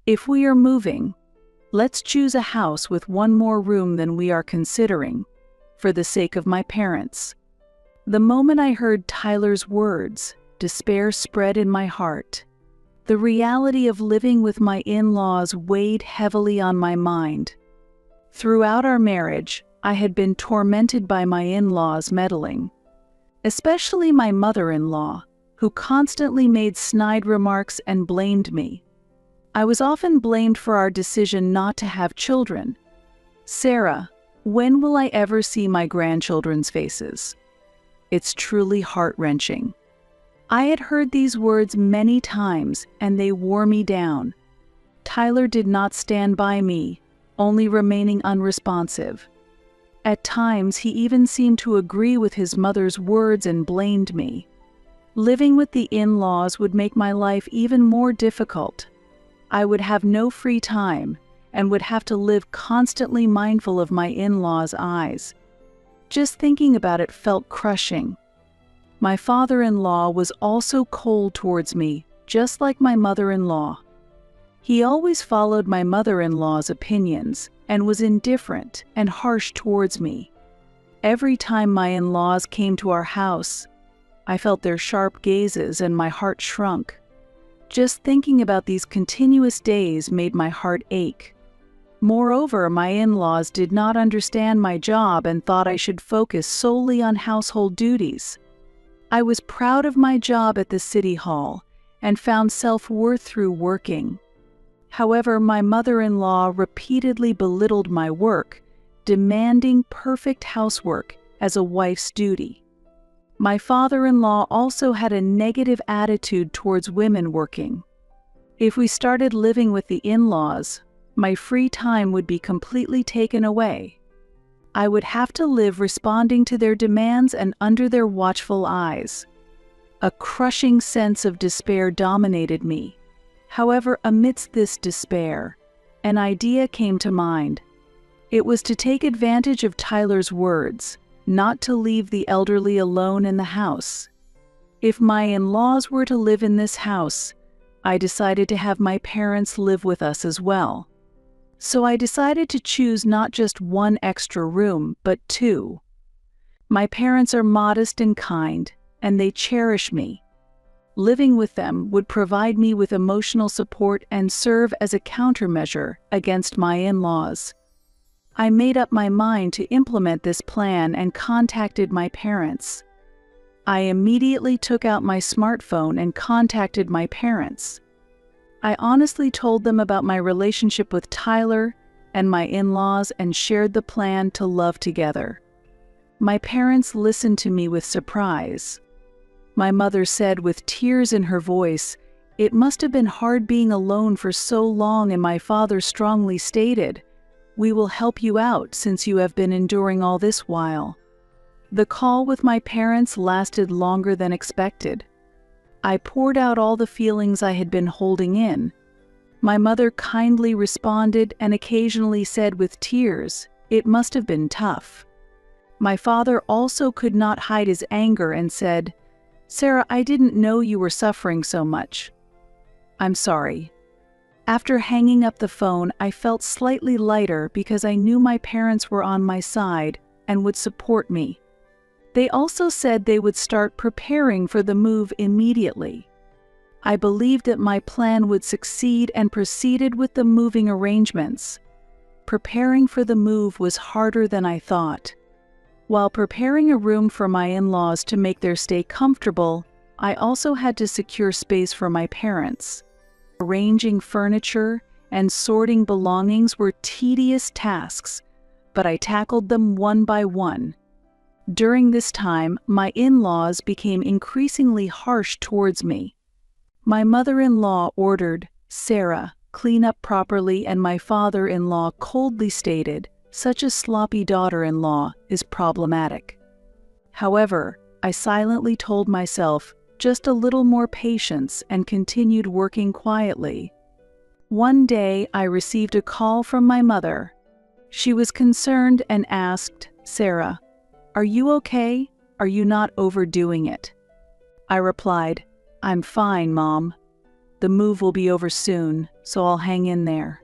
If we are moving, let's choose a house with one more room than we are considering, for the sake of my parents." The moment I heard Tyler's words, despair spread in my heart. The reality of living with my in-laws weighed heavily on my mind. Throughout our marriage, I had been tormented by my in-laws meddling, especially my mother-in-law, who constantly made snide remarks and blamed me. I was often blamed for our decision not to have children. "Sarah, when will I ever see my grandchildren's faces?" It's truly heart-wrenching. I had heard these words many times, and they wore me down. Tyler did not stand by me, only remaining unresponsive. At times, he even seemed to agree with his mother's words and blamed me. Living with the in-laws would make my life even more difficult. I would have no free time and would have to live constantly mindful of my in-laws' eyes. Just thinking about it felt crushing. My father-in-law was also cold towards me, just like my mother-in-law. He always followed my mother-in-law's opinions and was indifferent and harsh towards me. Every time my in-laws came to our house, I felt their sharp gazes and my heart shrunk. Just thinking about these continuous days made my heart ache. Moreover, my in-laws did not understand my job and thought I should focus solely on household duties. I was proud of my job at the city hall and found self-worth through working. However, my mother-in-law repeatedly belittled my work, demanding perfect housework as a wife's duty. My father-in-law also had a negative attitude towards women working. If we started living with the in-laws, my free time would be completely taken away. I would have to live responding to their demands and under their watchful eyes. A crushing sense of despair dominated me. However, amidst this despair, an idea came to mind. It was to take advantage of Tyler's words, not to leave the elderly alone in the house. If my in-laws were to live in this house, I decided to have my parents live with us as well. So I decided to choose not just one extra room, but two. My parents are modest and kind, and they cherish me. Living with them would provide me with emotional support and serve as a countermeasure against my in-laws. I made up my mind to implement this plan and contacted my parents. I immediately took out my smartphone and contacted my parents. I honestly told them about my relationship with Tyler and my in-laws and shared the plan to love together. My parents listened to me with surprise. My mother said with tears in her voice, "It must have been hard being alone for so long," and my father strongly stated, "We will help you out since you have been enduring all this while." The call with my parents lasted longer than expected. I poured out all the feelings I had been holding in. My mother kindly responded and occasionally said with tears, "It must have been tough." My father also could not hide his anger and said, "Sarah, I didn't know you were suffering so much. I'm sorry." After hanging up the phone, I felt slightly lighter because I knew my parents were on my side and would support me. They also said they would start preparing for the move immediately. I believed that my plan would succeed and proceeded with the moving arrangements. Preparing for the move was harder than I thought. While preparing a room for my in-laws to make their stay comfortable, I also had to secure space for my parents. Arranging furniture and sorting belongings were tedious tasks, but I tackled them one by one. During this time, my in-laws became increasingly harsh towards me. My mother-in-law ordered, "Sarah, clean up properly," and my father-in-law coldly stated, "Such a sloppy daughter-in-law is problematic." However, I silently told myself, just a little more patience, and continued working quietly. One day, I received a call from my mother. She was concerned and asked, "Sarah, are you okay? Are you not overdoing it?" I replied, "I'm fine, Mom." the move will be over soon, so I'll hang in there."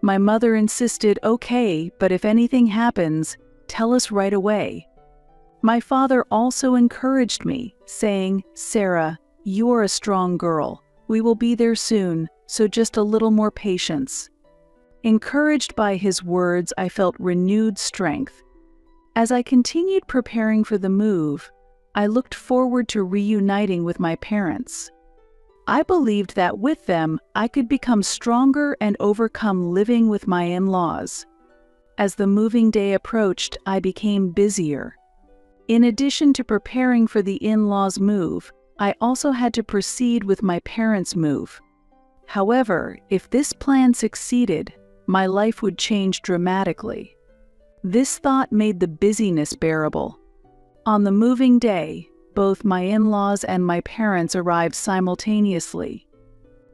My mother insisted, "Okay, but if anything happens, tell us right away." My father also encouraged me, saying, "Sarah, you're a strong girl. We will be there soon, so just a little more patience." Encouraged by his words, I felt renewed strength. As I continued preparing for the move, I looked forward to reuniting with my parents. I believed that with them, I could become stronger and overcome living with my in-laws. As the moving day approached, I became busier. In addition to preparing for the in-laws' move, I also had to proceed with my parents' move. However, if this plan succeeded, my life would change dramatically. This thought made the busyness bearable. On the moving day, both my in-laws and my parents arrived simultaneously.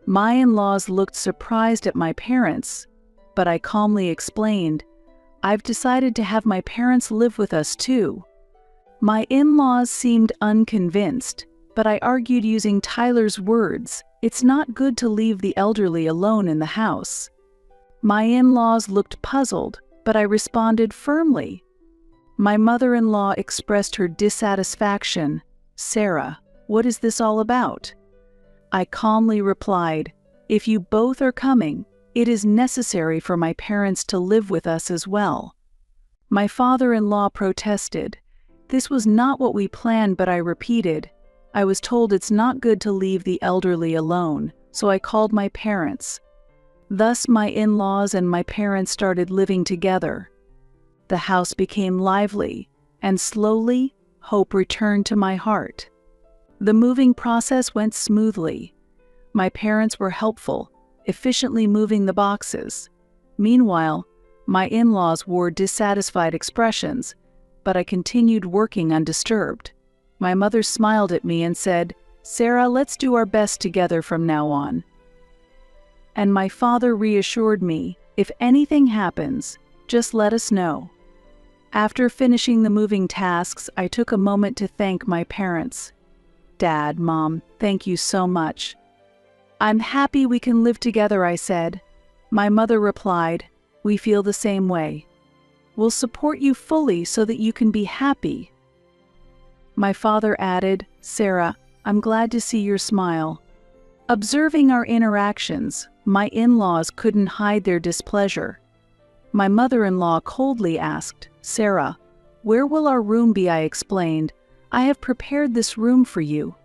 My in-laws looked surprised at my parents, but I calmly explained, "I've decided to have my parents live with us too." My in-laws seemed unconvinced, but I argued using Tyler's words, "It's not good to leave the elderly alone in the house." My in-laws looked puzzled, but I responded firmly. My mother-in-law expressed her dissatisfaction. "Sarah, what is this all about?" I calmly replied, "If you both are coming, it is necessary for my parents to live with us as well." My father-in-law protested. "This was not what we planned," but I repeated, "I was told it's not good to leave the elderly alone, so I called my parents." Thus my in-laws and my parents started living together. The house became lively, and slowly, hope returned to my heart. The moving process went smoothly. My parents were helpful, efficiently moving the boxes. Meanwhile, my in-laws wore dissatisfied expressions, but I continued working undisturbed. My mother smiled at me and said, "Sarah, let's do our best together from now on." And my father reassured me, "If anything happens, just let us know." After finishing the moving tasks, I took a moment to thank my parents. "Dad, Mom, thank you so much." "I'm happy we can live together," I said. My mother replied, "We feel the same way. We'll support you fully so that you can be happy." My father added, "Sarah, I'm glad to see your smile." Observing our interactions, my in-laws couldn't hide their displeasure. My mother-in-law coldly asked, "Sarah, where will our room be?" I explained, "I have prepared this room for you.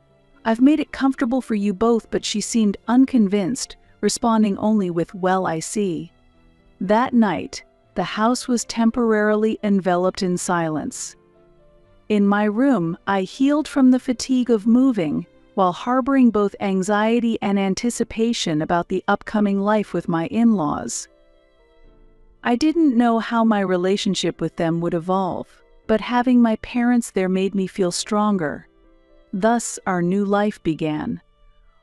I've made it comfortable for you both," but she seemed unconvinced, responding only with, "Well, I see." That night, the house was temporarily enveloped in silence. In my room, I healed from the fatigue of moving, while harboring both anxiety and anticipation about the upcoming life with my in-laws. I didn't know how my relationship with them would evolve, but having my parents there made me feel stronger. Thus, our new life began.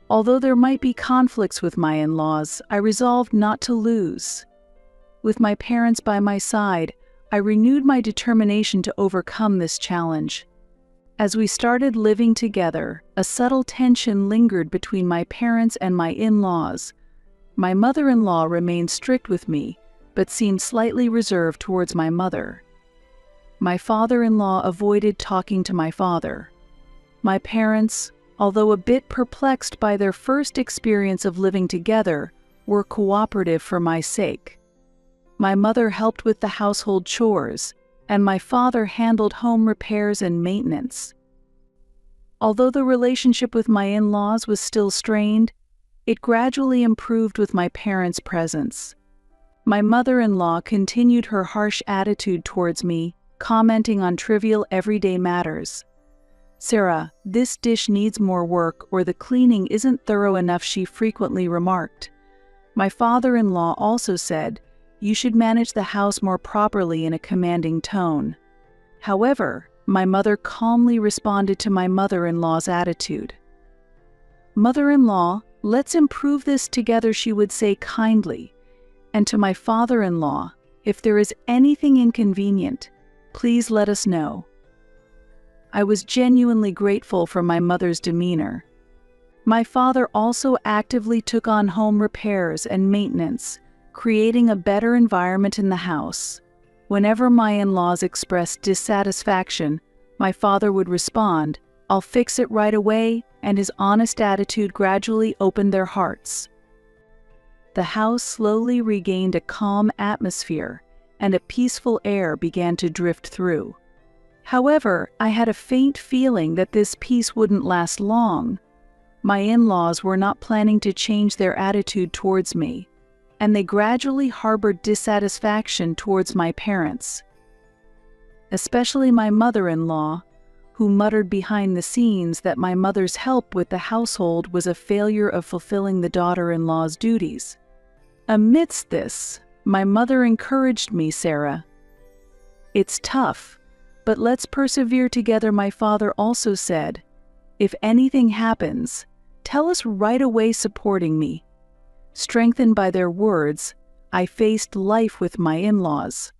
Although there might be conflicts with my in-laws, I resolved not to lose. With my parents by my side, I renewed my determination to overcome this challenge. As we started living together, a subtle tension lingered between my parents and my in-laws. My mother-in-law remained strict with me, but seemed slightly reserved towards my mother. My father-in-law avoided talking to my father. My parents, although a bit perplexed by their first experience of living together, were cooperative for my sake. My mother helped with the household chores, and my father handled home repairs and maintenance. Although the relationship with my in-laws was still strained, it gradually improved with my parents' presence. My mother-in-law continued her harsh attitude towards me, commenting on trivial everyday matters. "Sarah, this dish needs more work," or "the cleaning isn't thorough enough," she frequently remarked. My father-in-law also said, "You should manage the house more properly," in a commanding tone. However, my mother calmly responded to my mother-in-law's attitude. "Mother-in-law, let's improve this together," she would say kindly. And to my father-in-law, "If there is anything inconvenient, please let us know." I was genuinely grateful for my mother's demeanor. My father also actively took on home repairs and maintenance, creating a better environment in the house. Whenever my in-laws expressed dissatisfaction, my father would respond, "I'll fix it right away," and his honest attitude gradually opened their hearts. The house slowly regained a calm atmosphere, and a peaceful air began to drift through. However, I had a faint feeling that this peace wouldn't last long. My in-laws were not planning to change their attitude towards me, and they gradually harbored dissatisfaction towards my parents. Especially my mother-in-law, who muttered behind the scenes that my mother's help with the household was a failure of fulfilling the daughter-in-law's duties. Amidst this, my mother encouraged me, "Sarah, it's tough, but let's persevere together." My father also said, "If anything happens, tell us right away," supporting me. Strengthened by their words, I faced life with my in-laws.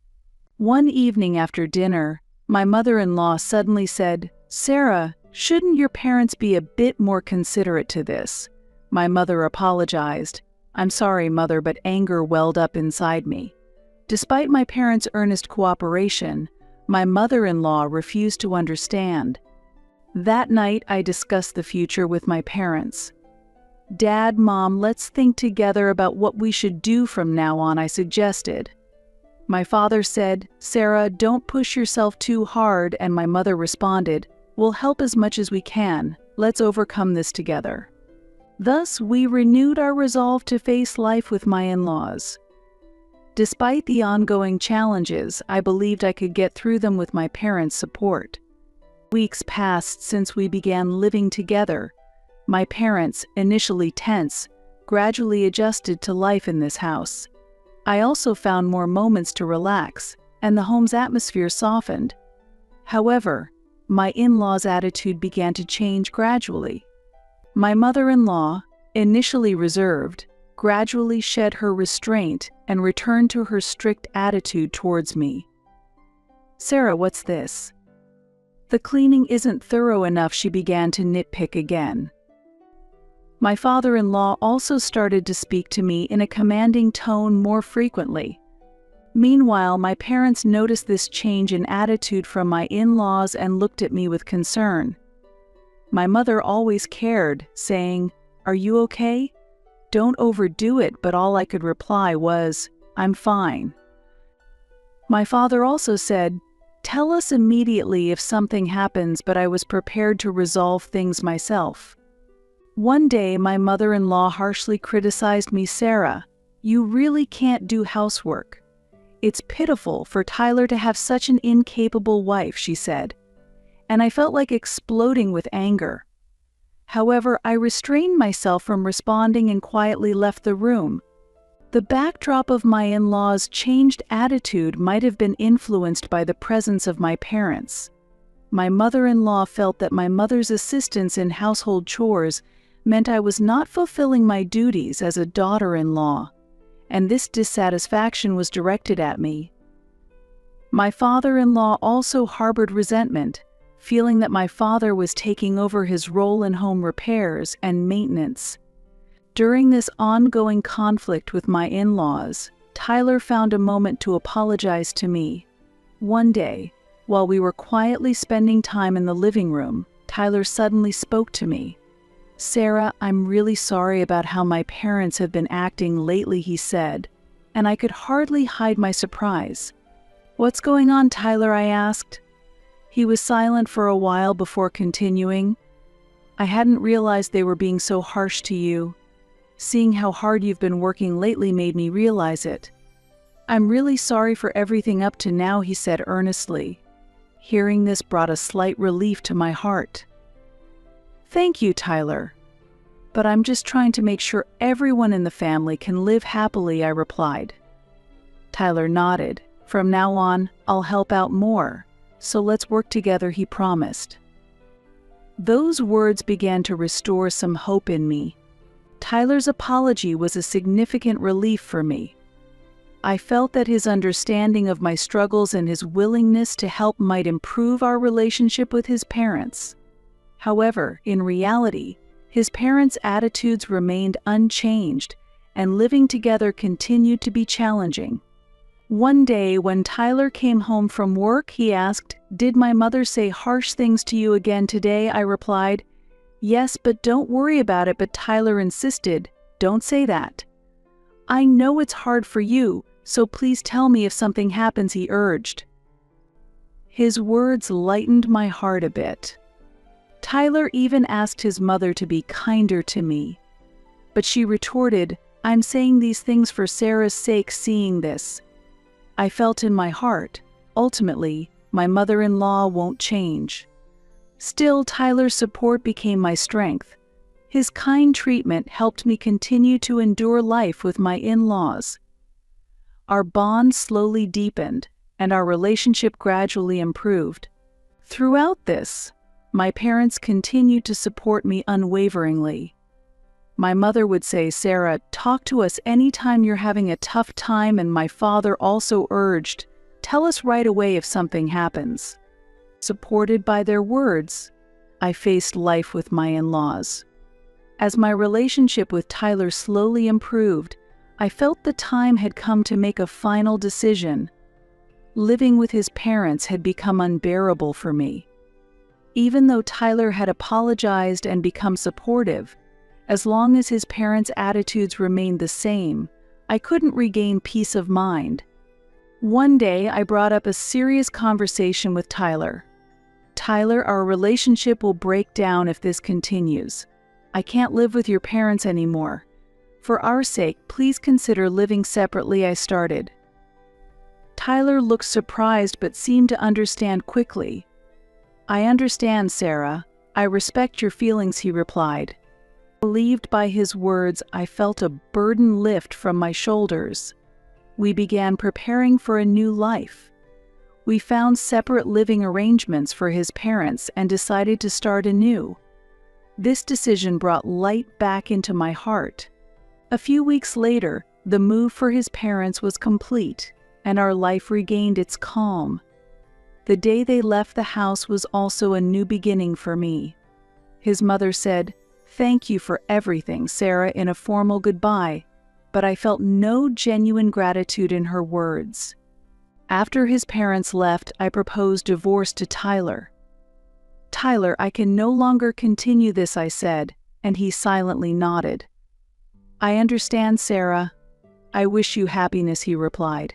One evening after dinner, my mother-in-law suddenly said, "Sarah, shouldn't your parents be a bit more considerate to this?" My mother apologized. "I'm sorry, Mother," but anger welled up inside me. Despite my parents' earnest cooperation, my mother-in-law refused to understand. That night, I discussed the future with my parents. "Dad, Mom, let's think together about what we should do from now on," I suggested. My father said, "Sarah, don't push yourself too hard," and my mother responded, "We'll help as much as we can. Let's overcome this together." Thus, we renewed our resolve to face life with my in-laws. Despite the ongoing challenges, I believed I could get through them with my parents' support. Weeks passed since we began living together. My parents, initially tense, gradually adjusted to life in this house. I also found more moments to relax, and the home's atmosphere softened. However, my in-laws' attitude began to change gradually. My mother-in-law, initially reserved, gradually shed her restraint and returned to her strict attitude towards me. "Sarah, what's this? The cleaning isn't thorough enough," she began to nitpick again. My father-in-law also started to speak to me in a commanding tone more frequently. Meanwhile, my parents noticed this change in attitude from my in-laws and looked at me with concern. My mother always cared, saying, "Are you okay? Don't overdo it," but all I could reply was, "I'm fine." My father also said, "Tell us immediately if something happens," but I was prepared to resolve things myself. One day, my mother-in-law harshly criticized me. "Sarah, you really can't do housework. It's pitiful for Tyler to have such an incapable wife," she said, and I felt like exploding with anger. However, I restrained myself from responding and quietly left the room. The backdrop of my in-laws' changed attitude might have been influenced by the presence of my parents. My mother-in-law felt that my mother's assistance in household chores meant I was not fulfilling my duties as a daughter-in-law, and this dissatisfaction was directed at me. My father-in-law also harbored resentment, feeling that my father was taking over his role in home repairs and maintenance. During this ongoing conflict with my in-laws, Tyler found a moment to apologize to me. One day, while we were quietly spending time in the living room, Tyler suddenly spoke to me. "Sarah, I'm really sorry about how my parents have been acting lately," he said, and I could hardly hide my surprise. "What's going on, Tyler?" I asked. He was silent for a while before continuing. "I hadn't realized they were being so harsh to you. Seeing how hard you've been working lately made me realize it. I'm really sorry for everything up to now," he said earnestly. Hearing this brought a slight relief to my heart. "Thank you, Tyler. But I'm just trying to make sure everyone in the family can live happily," I replied. Tyler nodded. "From now on, I'll help out more, so let's work together," he promised. Those words began to restore some hope in me. Tyler's apology was a significant relief for me. I felt that his understanding of my struggles and his willingness to help might improve our relationship with his parents. However, in reality, His parents' attitudes remained unchanged, and living together continued to be challenging. One day, when Tyler came home from work, he asked, "Did my mother say harsh things to you again today?" I replied, "Yes, but don't worry about it." But Tyler insisted, "Don't say that. I know it's hard for you, so please tell me if something happens," he urged. His words lightened my heart a bit. Tyler even asked his mother to be kinder to me. But she retorted, "I'm saying these things for Sarah's sake." Seeing this, I felt in my heart, ultimately, my mother-in-law won't change. Still, Tyler's support became my strength. His kind treatment helped me continue to endure life with my in-laws. Our bond slowly deepened, and our relationship gradually improved. Throughout this, my parents continued to support me unwaveringly. My mother would say, "Sarah, talk to us anytime you're having a tough time," and my father also urged, "Tell us right away if something happens." Supported by their words, I faced life with my in-laws. As my relationship with Tyler slowly improved, I felt the time had come to make a final decision. Living with his parents had become unbearable for me. Even though Tyler had apologized and become supportive, as long as his parents' attitudes remained the same, I couldn't regain peace of mind. One day, I brought up a serious conversation with Tyler. "Tyler, our relationship will break down if this continues. I can't live with your parents anymore. For our sake, please consider living separately," I started. Tyler looked surprised but seemed to understand quickly. "I understand, Sarah. I respect your feelings," he replied. Relieved by his words, I felt a burden lift from my shoulders. We began preparing for a new life. We found separate living arrangements for his parents and decided to start anew. This decision brought light back into my heart. A few weeks later, the move for his parents was complete, and our life regained its calm. The day they left the house was also a new beginning for me. His mother said, "Thank you for everything, Sarah," in a formal goodbye, but I felt no genuine gratitude in her words. After his parents left, I proposed divorce to Tyler. "Tyler, I can no longer continue this," I said, and he silently nodded. "I understand, Sarah. I wish you happiness," he replied.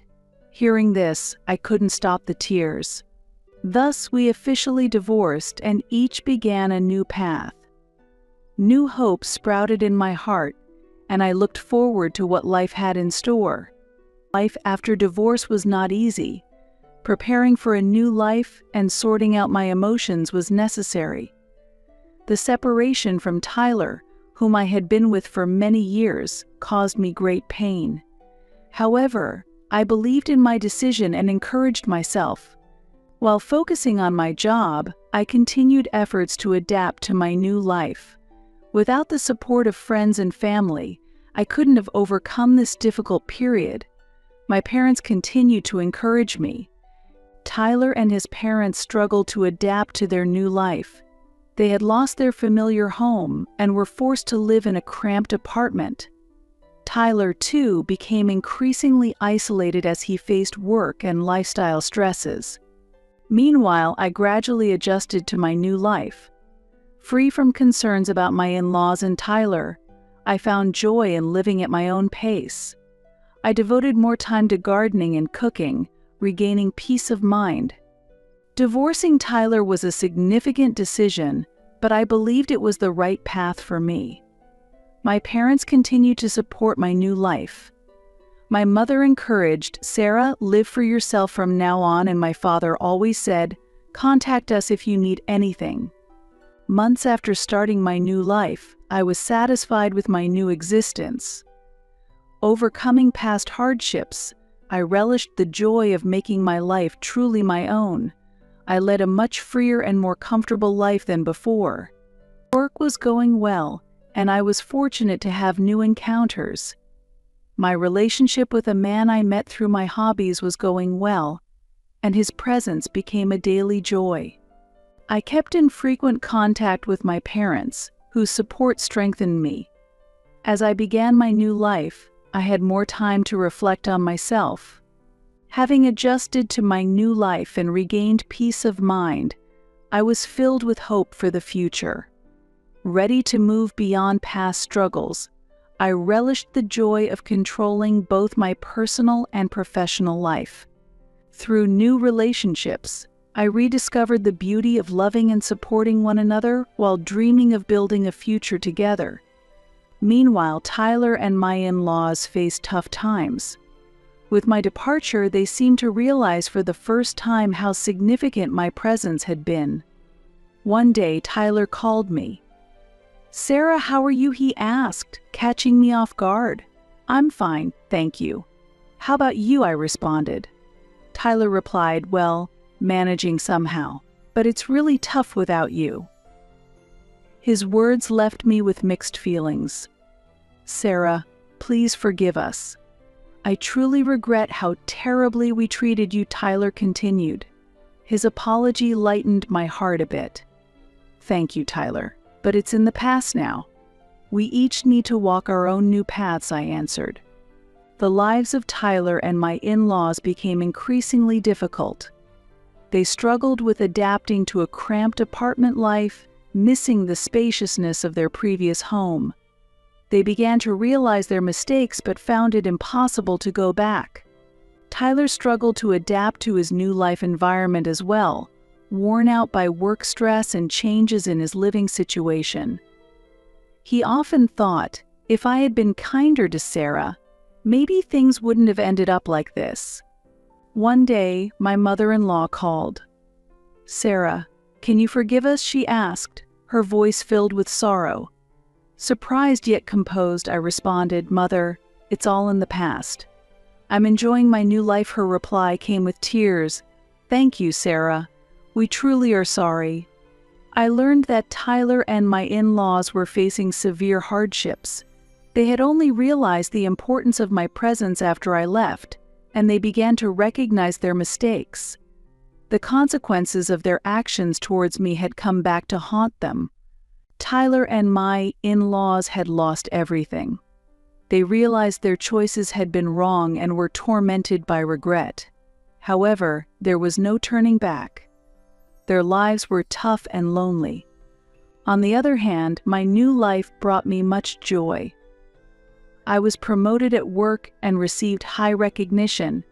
Hearing this, I couldn't stop the tears. Thus, we officially divorced and each began a new path. New hope sprouted in my heart, and I looked forward to what life had in store. Life after divorce was not easy. Preparing for a new life and sorting out my emotions was necessary. The separation from Tyler, whom I had been with for many years, caused me great pain. However, I believed in my decision and encouraged myself. While focusing on my job, I continued efforts to adapt to my new life. Without the support of friends and family, I couldn't have overcome this difficult period. My parents continued to encourage me. Tyler and his parents struggled to adapt to their new life. They had lost their familiar home and were forced to live in a cramped apartment. Tyler, too, became increasingly isolated as he faced work and lifestyle stresses. Meanwhile, I gradually adjusted to my new life. Free from concerns about my in-laws and Tyler, I found joy in living at my own pace. I devoted more time to gardening and cooking, regaining peace of mind. Divorcing Tyler was a significant decision, but I believed it was the right path for me. My parents continued to support my new life. My mother encouraged, "Sarah, live for yourself from now on," and my father always said, "Contact us if you need anything." Months after starting my new life, I was satisfied with my new existence. Overcoming past hardships, I relished the joy of making my life truly my own. I led a much freer and more comfortable life than before. Work was going well, and I was fortunate to have new encounters. My relationship with a man I met through my hobbies was going well, and his presence became a daily joy. I kept in frequent contact with my parents, whose support strengthened me. As I began my new life, I had more time to reflect on myself. Having adjusted to my new life and regained peace of mind, I was filled with hope for the future. Ready to move beyond past struggles, I relished the joy of controlling both my personal and professional life. Through new relationships, I rediscovered the beauty of loving and supporting one another while dreaming of building a future together. Meanwhile, Tyler and my in-laws faced tough times. With my departure, they seemed to realize for the first time how significant my presence had been. One day, Tyler called me. "Sarah, how are you?" he asked, catching me off guard. "I'm fine, thank you." "How about you?" I responded. Tyler replied, "Well, managing somehow, but it's really tough without you." His words left me with mixed feelings. "Sarah, please forgive us. I truly regret how terribly we treated you," Tyler continued. His apology lightened my heart a bit. "Thank you, Tyler, but it's in the past now. We each need to walk our own new paths," I answered. The lives of Tyler and my in-laws became increasingly difficult. They struggled with adapting to a cramped apartment life, missing the spaciousness of their previous home. They began to realize their mistakes but found it impossible to go back. Tyler struggled to adapt to his new life environment as well, worn out by work stress and changes in his living situation. He often thought, if I had been kinder to Sarah, maybe things wouldn't have ended up like this. One day, my mother-in-law called. "Sarah, can you forgive us?" she asked, her voice filled with sorrow. Surprised yet composed, I responded, "Mother, it's all in the past. I'm enjoying my new life." Her reply came with tears. "Thank you, Sarah. We truly are sorry." I learned that Tyler and my in-laws were facing severe hardships. They had only realized the importance of my presence after I left, and they began to recognize their mistakes. The consequences of their actions towards me had come back to haunt them. Tyler and my in-laws had lost everything. They realized their choices had been wrong and were tormented by regret. However, there was no turning back. Their lives were tough and lonely. On the other hand, my new life brought me much joy. I was promoted at work and received high recognition.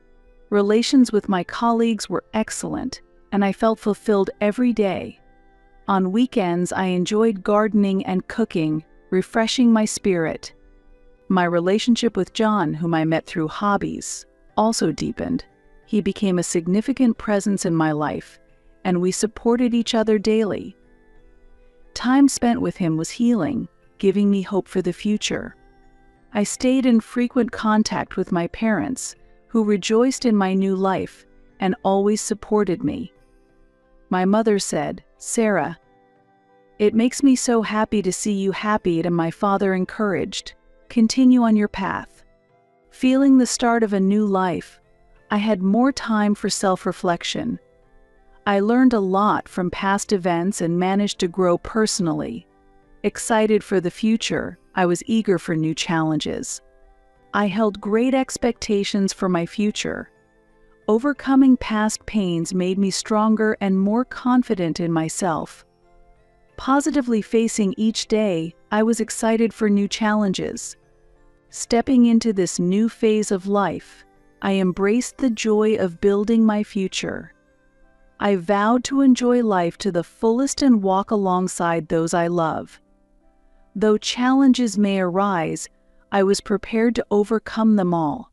Relations with my colleagues were excellent, and I felt fulfilled every day. On weekends, I enjoyed gardening and cooking, refreshing my spirit. My relationship with John, whom I met through hobbies, also deepened. He became a significant presence in my life, and we supported each other daily. Time spent with him was healing, giving me hope for the future. I stayed in frequent contact with my parents, who rejoiced in my new life and always supported me. My mother said, "Sarah, it makes me so happy to see you happy," and my father encouraged, "Continue on your path." Feeling the start of a new life, I had more time for self-reflection. I learned a lot from past events and managed to grow personally. Excited for the future, I was eager for new challenges. I held great expectations for my future. Overcoming past pains made me stronger and more confident in myself. Positively facing each day, I was excited for new challenges. Stepping into this new phase of life, I embraced the joy of building my future. I vowed to enjoy life to the fullest and walk alongside those I love. Though challenges may arise, I was prepared to overcome them all.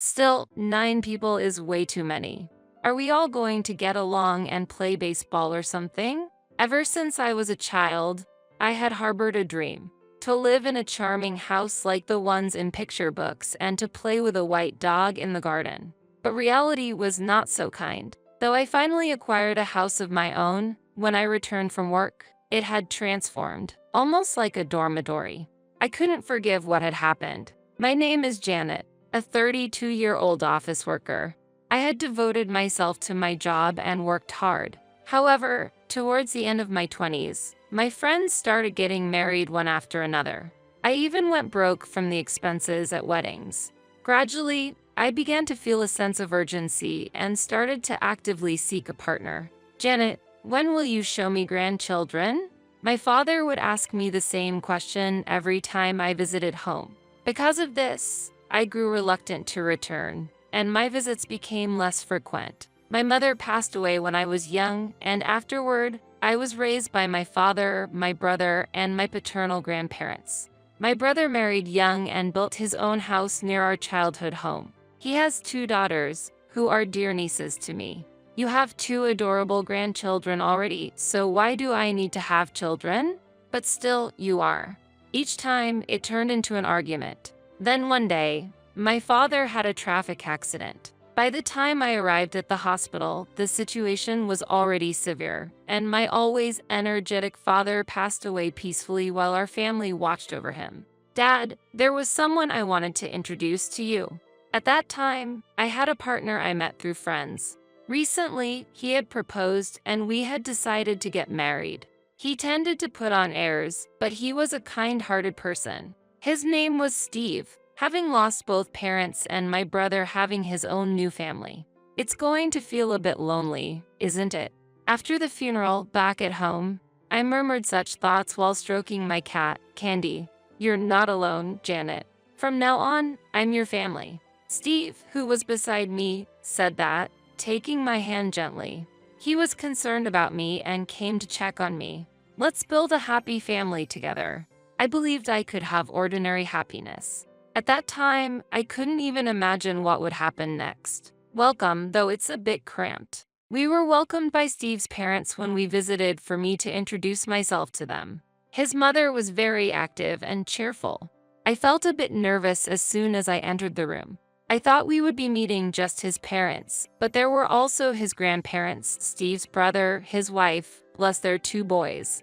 Still, 9 people is way too many. Are we all going to get along and play baseball or something? Ever since I was a child, I had harbored a dream. To live in a charming house like the ones in picture books and to play with a white dog in the garden. But reality was not so kind. Though I finally acquired a house of my own, when I returned from work, it had transformed, almost like a dormitory. I couldn't forgive what had happened. My name is Janet, a 32-year-old office worker. I had devoted myself to my job and worked hard. However, towards the end of my 20s, my friends started getting married one after another. I even went broke from the expenses at weddings. Gradually, I began to feel a sense of urgency and started to actively seek a partner. Janet, when will you show me grandchildren? My father would ask me the same question every time I visited home. Because of this, I grew reluctant to return, and my visits became less frequent. My mother passed away when I was young, and afterward, I was raised by my father, my brother, and my paternal grandparents. My brother married young and built his own house near our childhood home. He has 2 daughters, who are dear nieces to me. You have 2 adorable grandchildren already, so why do I need to have children? But still, you are. Each time, it turned into an argument. Then one day, my father had a traffic accident. By the time I arrived at the hospital, the situation was already severe, and my always energetic father passed away peacefully while our family watched over him. Dad, there was someone I wanted to introduce to you. At that time, I had a partner I met through friends. Recently, he had proposed and we had decided to get married. He tended to put on airs, but he was a kind-hearted person. His name was Steve, having lost both parents and my brother having his own new family. It's going to feel a bit lonely, isn't it? After the funeral, back at home, I murmured such thoughts while stroking my cat, Candy. You're not alone, Janet. From now on, I'm your family. Steve, who was beside me, said that, taking my hand gently. He was concerned about me and came to check on me. Let's build a happy family together. I believed I could have ordinary happiness. At that time, I couldn't even imagine what would happen next. Welcome, though it's a bit cramped. We were welcomed by Steve's parents when we visited for me to introduce myself to them. His mother was very active and cheerful. I felt a bit nervous as soon as I entered the room. I thought we would be meeting just his parents, but there were also his grandparents, Steve's brother, his wife, plus their 2 boys.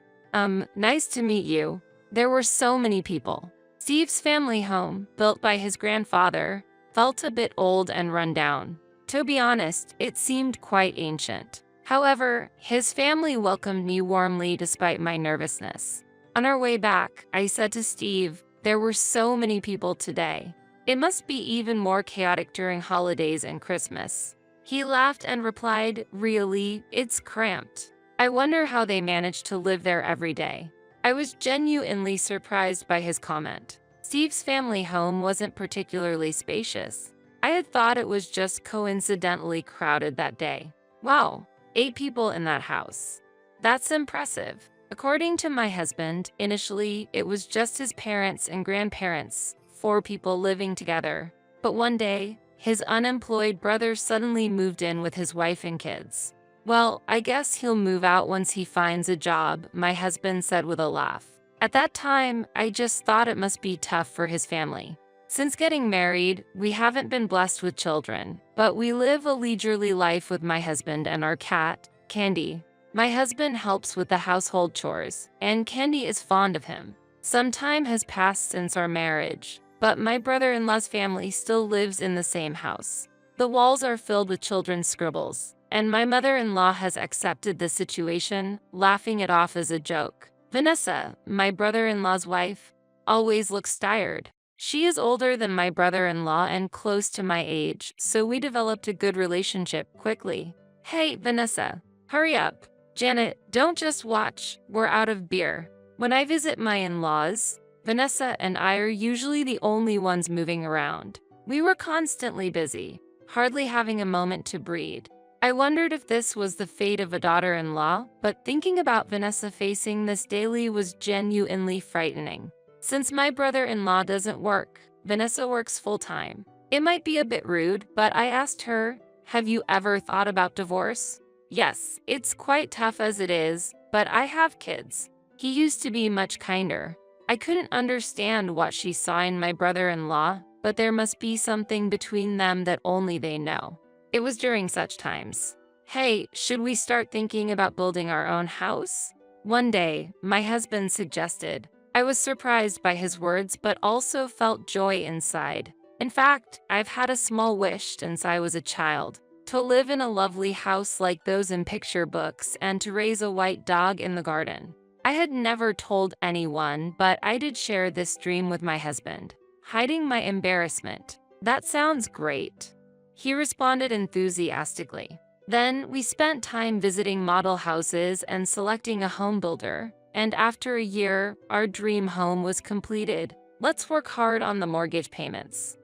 Nice to meet you. There were so many people. Steve's family home, built by his grandfather, felt a bit old and run down. To be honest, it seemed quite ancient. However, his family welcomed me warmly despite my nervousness. On our way back, I said to Steve, there were so many people today. It must be even more chaotic during holidays and Christmas. He laughed and replied, really, it's cramped. I wonder how they manage to live there every day. I was genuinely surprised by his comment. Steve's family home wasn't particularly spacious. I had thought it was just coincidentally crowded that day. Wow, 8 people in that house. That's impressive. According to my husband, initially, it was just his parents and grandparents, 4 people living together. But one day, his unemployed brother suddenly moved in with his wife and kids. Well, I guess he'll move out once he finds a job, my husband said with a laugh. At that time, I just thought it must be tough for his family. Since getting married, we haven't been blessed with children, but we live a leisurely life with my husband and our cat, Candy. My husband helps with the household chores, and Candy is fond of him. Some time has passed since our marriage, but my brother-in-law's family still lives in the same house. The walls are filled with children's scribbles, and my mother-in-law has accepted the situation, laughing it off as a joke. Vanessa, my brother-in-law's wife, always looks tired. She is older than my brother-in-law and close to my age, so we developed a good relationship quickly. Hey, Vanessa, hurry up. Janet, don't just watch, we're out of beer. When I visit my in-laws, Vanessa and I are usually the only ones moving around. We were constantly busy, hardly having a moment to breathe. I wondered if this was the fate of a daughter-in-law, but thinking about Vanessa facing this daily was genuinely frightening. Since my brother-in-law doesn't work, Vanessa works full-time. It might be a bit rude, but I asked her, have you ever thought about divorce? Yes, it's quite tough as it is, but I have kids. He used to be much kinder. I couldn't understand what she saw in my brother-in-law, but there must be something between them that only they know. It was during such times. Hey, should we start thinking about building our own house? One day, my husband suggested. I was surprised by his words, but also felt joy inside. In fact, I've had a small wish since I was a child. to live in a lovely house like those in picture books and to raise a white dog in the garden. I had never told anyone, but I did share this dream with my husband, hiding my embarrassment. That sounds great, he responded enthusiastically. Then we spent time visiting model houses and selecting a home builder, and after a year, our dream home was completed. Let's work hard on the mortgage payments,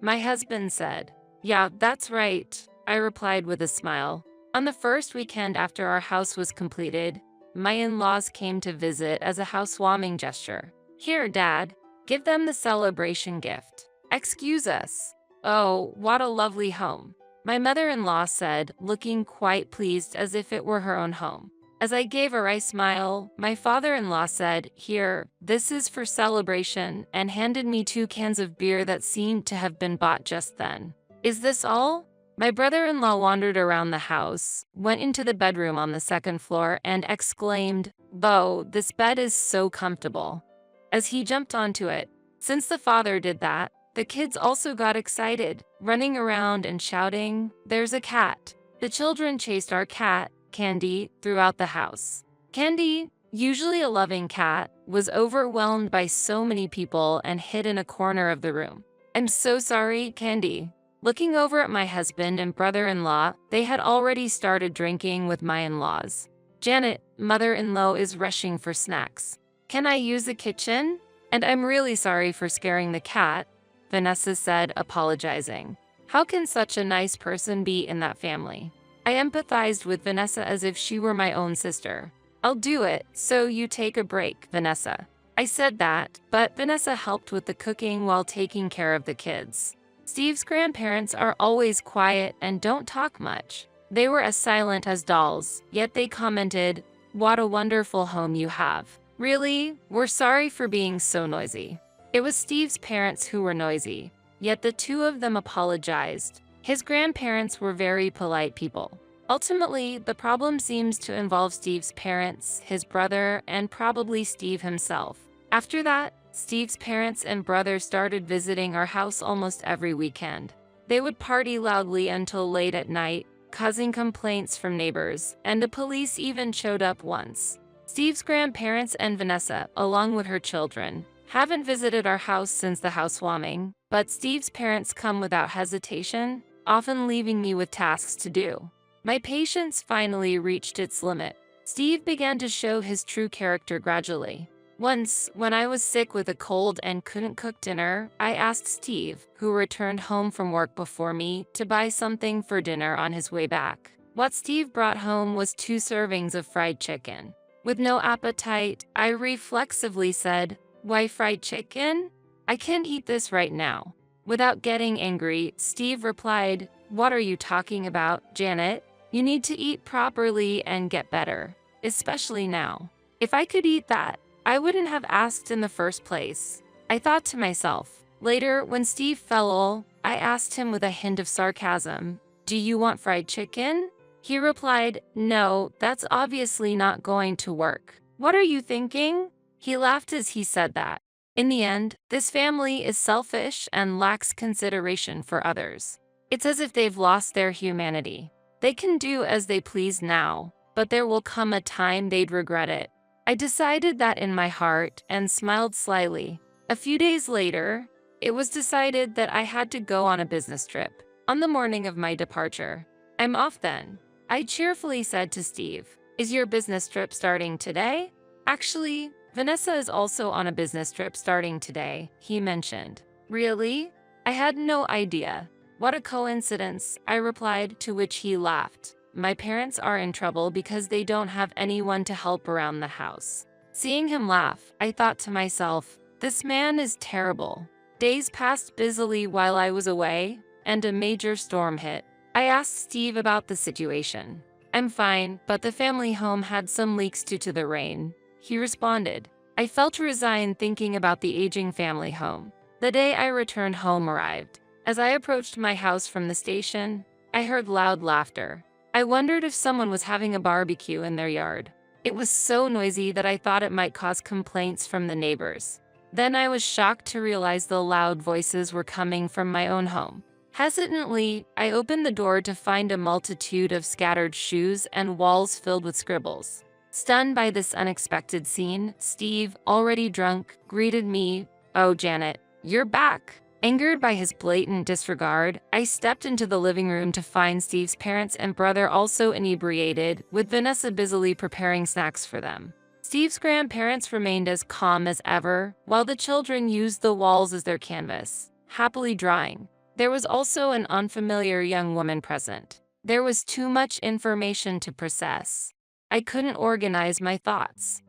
my husband said. Yeah, that's right, I replied with a smile. On the first weekend after our house was completed, my in-laws came to visit as a housewarming gesture. Here, Dad, give them the celebration gift. Excuse us. Oh, what a lovely home, my mother-in-law said, looking quite pleased as if it were her own home. As I gave a wry smile, my father-in-law said, Here, this is for celebration, and handed me 2 cans of beer that seemed to have been bought just then. Is this all? My brother-in-law wandered around the house, went into the bedroom on the second floor, and exclaimed, Bo, this bed is so comfortable, as he jumped onto it. Since the father did that, the kids also got excited, running around and shouting, There's a cat. The children chased our cat, Candy, throughout the house. Candy, usually a loving cat, was overwhelmed by so many people and hid in a corner of the room. I'm so sorry, Candy. Looking over at my husband and brother-in-law, they had already started drinking with my in-laws. Janet, mother-in-law, is rushing for snacks. Can I use the kitchen? And I'm really sorry for scaring the cat, Vanessa said, apologizing. How can such a nice person be in that family? I empathized with Vanessa as if she were my own sister. I'll do it, so you take a break, Vanessa. I said that, but Vanessa helped with the cooking while taking care of the kids. Steve's grandparents are always quiet and don't talk much. They were as silent as dolls, yet they commented, What a wonderful home you have. Really, we're sorry for being so noisy. It was Steve's parents who were noisy, yet the 2 of them apologized. His grandparents were very polite people. Ultimately, the problem seems to involve Steve's parents, his brother, and probably Steve himself. After that, Steve's parents and brother started visiting our house almost every weekend. They would party loudly until late at night, causing complaints from neighbors, and the police even showed up once. Steve's grandparents and Vanessa, along with her children, haven't visited our house since the housewarming, but Steve's parents come without hesitation, often leaving me with tasks to do. My patience finally reached its limit. Steve began to show his true character gradually. Once, when I was sick with a cold and couldn't cook dinner, I asked Steve, who returned home from work before me, to buy something for dinner on his way back. What Steve brought home was 2 servings of fried chicken. With no appetite, I reflexively said, Why fried chicken? I can't eat this right now. Without getting angry, Steve replied, What are you talking about, Janet? You need to eat properly and get better, especially now. If I could eat that, I wouldn't have asked in the first place, I thought to myself. Later, when Steve fell ill, I asked him with a hint of sarcasm, Do you want fried chicken? He replied, No, that's obviously not going to work. What are you thinking? He laughed as he said that. In the end, this family is selfish and lacks consideration for others. It's as if they've lost their humanity. They can do as they please now, but there will come a time they'd regret it. I decided that in my heart and smiled slyly. A few days later, it was decided that I had to go on a business trip. On the morning of my departure, I'm off then, I cheerfully said to Steve. Is your business trip starting today? Actually, Vanessa is also on a business trip starting today, he mentioned. Really? I had no idea. What a coincidence, I replied, to which he laughed. My parents are in trouble because they don't have anyone to help around the house. Seeing him laugh, I thought to myself, this man is terrible. Days passed busily while I was away, and a major storm hit. I asked Steve about the situation. I'm fine, but the family home had some leaks due to the rain, he responded. I felt resigned thinking about the aging family home. The day I returned home arrived. As I approached my house from the station, I heard loud laughter. I wondered if someone was having a barbecue in their yard. It was so noisy that I thought it might cause complaints from the neighbors. Then I was shocked to realize the loud voices were coming from my own home. Hesitantly, I opened the door to find a multitude of scattered shoes and walls filled with scribbles. Stunned by this unexpected scene, Steve, already drunk, greeted me. "Oh, Janet, you're back." Angered by his blatant disregard, I stepped into the living room to find Steve's parents and brother also inebriated, with Vanessa busily preparing snacks for them. Steve's grandparents remained as calm as ever, while the children used the walls as their canvas, happily drawing. There was also an unfamiliar young woman present. There was too much information to process. I couldn't organize my thoughts.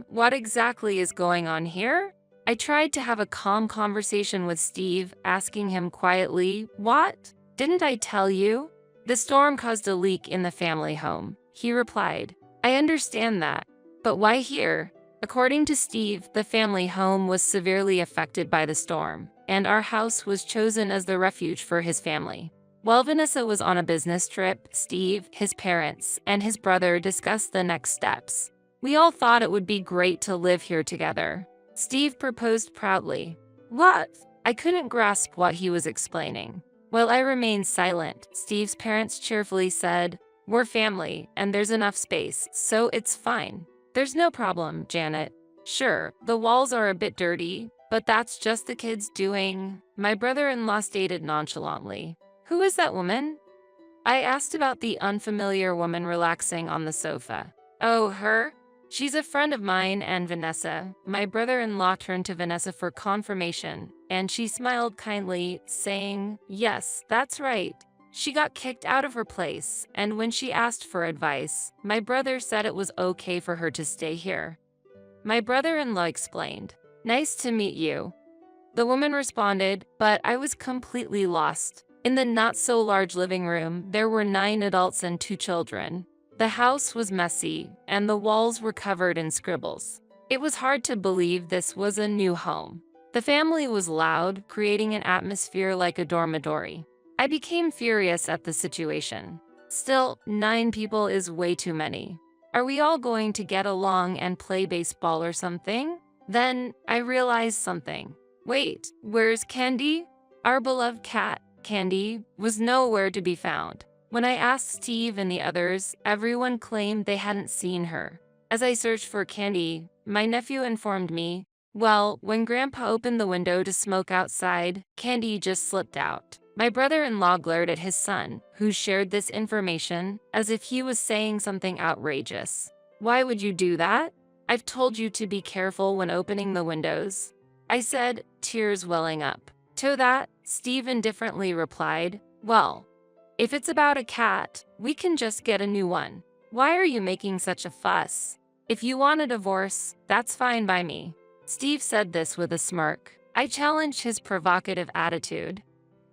What exactly is going on here? I tried to have a calm conversation with Steve, asking him quietly, "What? Didn't I tell you?" "The storm caused a leak in the family home," he replied. "I understand that, but why here?" According to Steve, the family home was severely affected by the storm, and our house was chosen as the refuge for his family. While Vanessa was on a business trip, Steve, his parents, and his brother discussed the next steps. "We all thought it would be great to live here together," Steve proposed proudly. "What?" I couldn't grasp what he was explaining. While I remained silent, Steve's parents cheerfully said, "We're family, and there's enough space, so it's fine." "There's no problem, Janet. Sure, the walls are a bit dirty, but that's just the kids doing," my brother-in-law stated nonchalantly. "Who is that woman?" I asked about the unfamiliar woman relaxing on the sofa. "Oh, her? She's a friend of mine and Vanessa." My brother-in-law turned to Vanessa for confirmation, and she smiled kindly, saying, "Yes, that's right. She got kicked out of her place, and when she asked for advice, my brother said it was okay for her to stay here." My brother-in-law explained, "Nice to meet you." The woman responded, but I was completely lost. In the not-so-large living room, there were 9 adults and 2 children. The house was messy, and the walls were covered in scribbles. It was hard to believe this was a new home. The family was loud, creating an atmosphere like a dormitory. I became furious at the situation. Still, 9 people is way too many. Are we all going to get along and play baseball or something? Then I realized something. Wait, where's Candy? Our beloved cat, Candy, was nowhere to be found. When I asked Steve and the others, everyone claimed they hadn't seen her. As I searched for Candy, my nephew informed me, "Well, when Grandpa opened the window to smoke outside, Candy just slipped out." My brother-in-law glared at his son, who shared this information, as if he was saying something outrageous. "Why would you do that? I've told you to be careful when opening the windows," I said, tears welling up. To that, Steve indifferently replied, "Well, if it's about a cat, we can just get a new one. Why are you making such a fuss? If you want a divorce, that's fine by me." Steve said this with a smirk. I challenged his provocative attitude.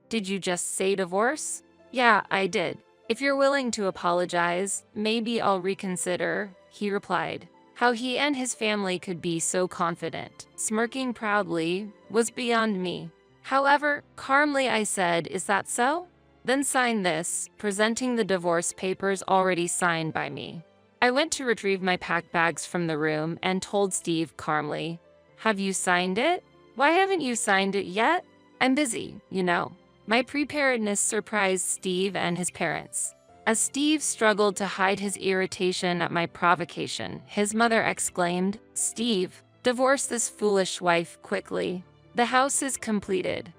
"Did you just say divorce?" "Yeah, I did. If you're willing to apologize, maybe I'll reconsider," he replied. How he and his family could be so confident, smirking proudly, was beyond me. However, calmly I said, "Is that so? Then sign this," presenting the divorce papers already signed by me. I went to retrieve my packed bags from the room and told Steve calmly, "Have you signed it? Why haven't you signed it yet?" "I'm busy, you know." My preparedness surprised Steve and his parents. As Steve struggled to hide his irritation at my provocation, his mother exclaimed, "Steve, divorce this foolish wife quickly. The house is completed.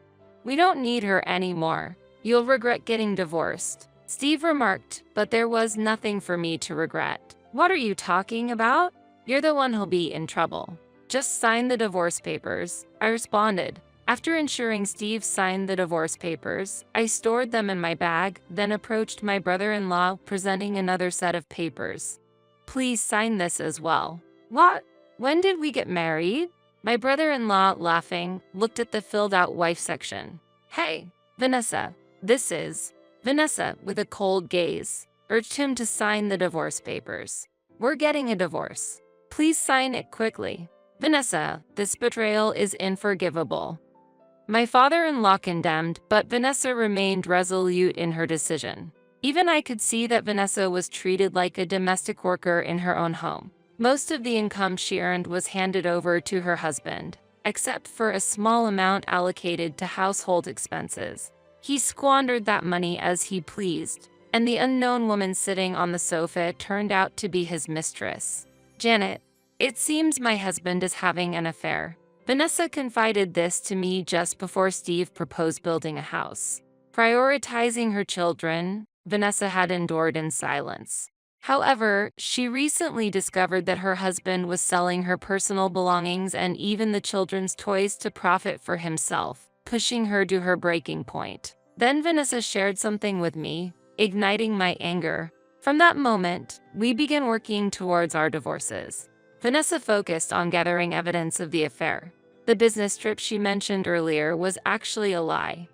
We don't need her anymore. You'll regret getting divorced." Steve remarked, but there was nothing for me to regret. "What are you talking about? You're the one who'll be in trouble. Just sign the divorce papers," I responded. After ensuring Steve signed the divorce papers, I stored them in my bag, then approached my brother-in-law, presenting another set of papers. "Please sign this as well." "What? When did we get married?" My brother-in-law, laughing, looked at the filled-out wife section. "Hey, Vanessa, this is..." Vanessa, with a cold gaze, urged him to sign the divorce papers. "We're getting a divorce. Please sign it quickly." "Vanessa, this betrayal is unforgivable." My father-in-law condemned, but Vanessa remained resolute in her decision. Even I could see that Vanessa was treated like a domestic worker in her own home. Most of the income she earned was handed over to her husband, except for a small amount allocated to household expenses. He squandered that money as he pleased, and the unknown woman sitting on the sofa turned out to be his mistress. Janet, it seems my husband is having an affair. Vanessa confided this to me just before Steve proposed building a house. Prioritizing her children, Vanessa had endured in silence. However, she recently discovered that her husband was selling her personal belongings and even the children's toys to profit for himself, pushing her to her breaking point. Then Vanessa shared something with me, igniting my anger. From that moment, we began working towards our divorces. Vanessa focused on gathering evidence of the affair. The business trip she mentioned earlier was actually a lie.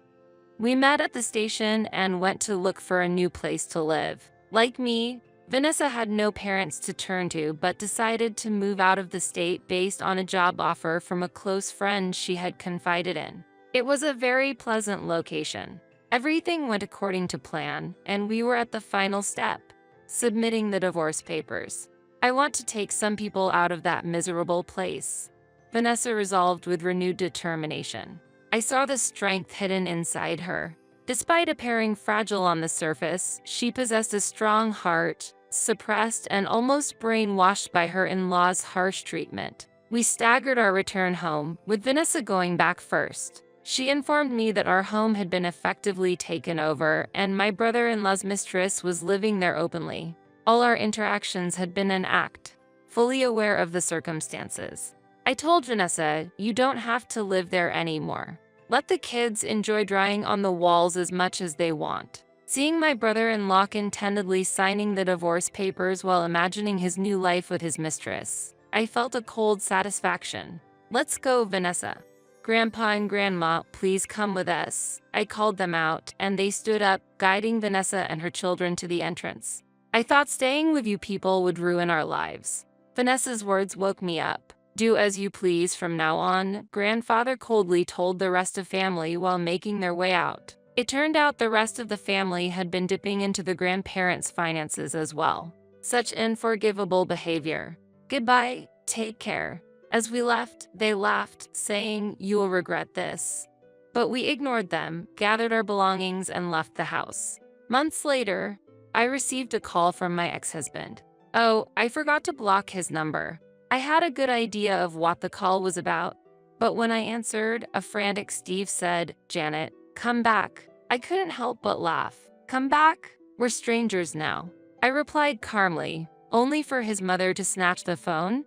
We met at the station and went to look for a new place to live. Like me, Vanessa had no parents to turn to but decided to move out of the state based on a job offer from a close friend she had confided in. It was a very pleasant location. Everything went according to plan, and we were at the final step, submitting the divorce papers. I want to take some people out of that miserable place, Vanessa resolved with renewed determination. I saw the strength hidden inside her. Despite appearing fragile on the surface, she possessed a strong heart, suppressed and almost brainwashed by her in-laws' harsh treatment. We staggered our return home, with Vanessa going back first. She informed me that our home had been effectively taken over and my brother-in-law's mistress was living there openly. All our interactions had been an act, fully aware of the circumstances. I told Vanessa, you don't have to live there anymore. Let the kids enjoy drawing on the walls as much as they want. Seeing my brother-in-law contentedly signing the divorce papers while imagining his new life with his mistress, I felt a cold satisfaction. Let's go, Vanessa. Grandpa and Grandma, please come with us. I called them out, and they stood up, guiding Vanessa and her children to the entrance. I thought staying with you people would ruin our lives. Vanessa's words woke me up. Do as you please from now on, Grandfather coldly told the rest of family while making their way out. It turned out the rest of the family had been dipping into the grandparents' finances as well. Such unforgivable behavior. Goodbye, take care. As we left, they laughed, saying, you will regret this. But we ignored them, gathered our belongings, and left the house. Months later, I received a call from my ex-husband. Oh, I forgot to block his number. I had a good idea of what the call was about, but when I answered, a frantic Steve said, Janet, come back. I couldn't help but laugh. Come back? We're strangers now. I replied calmly, only for his mother to snatch the phone.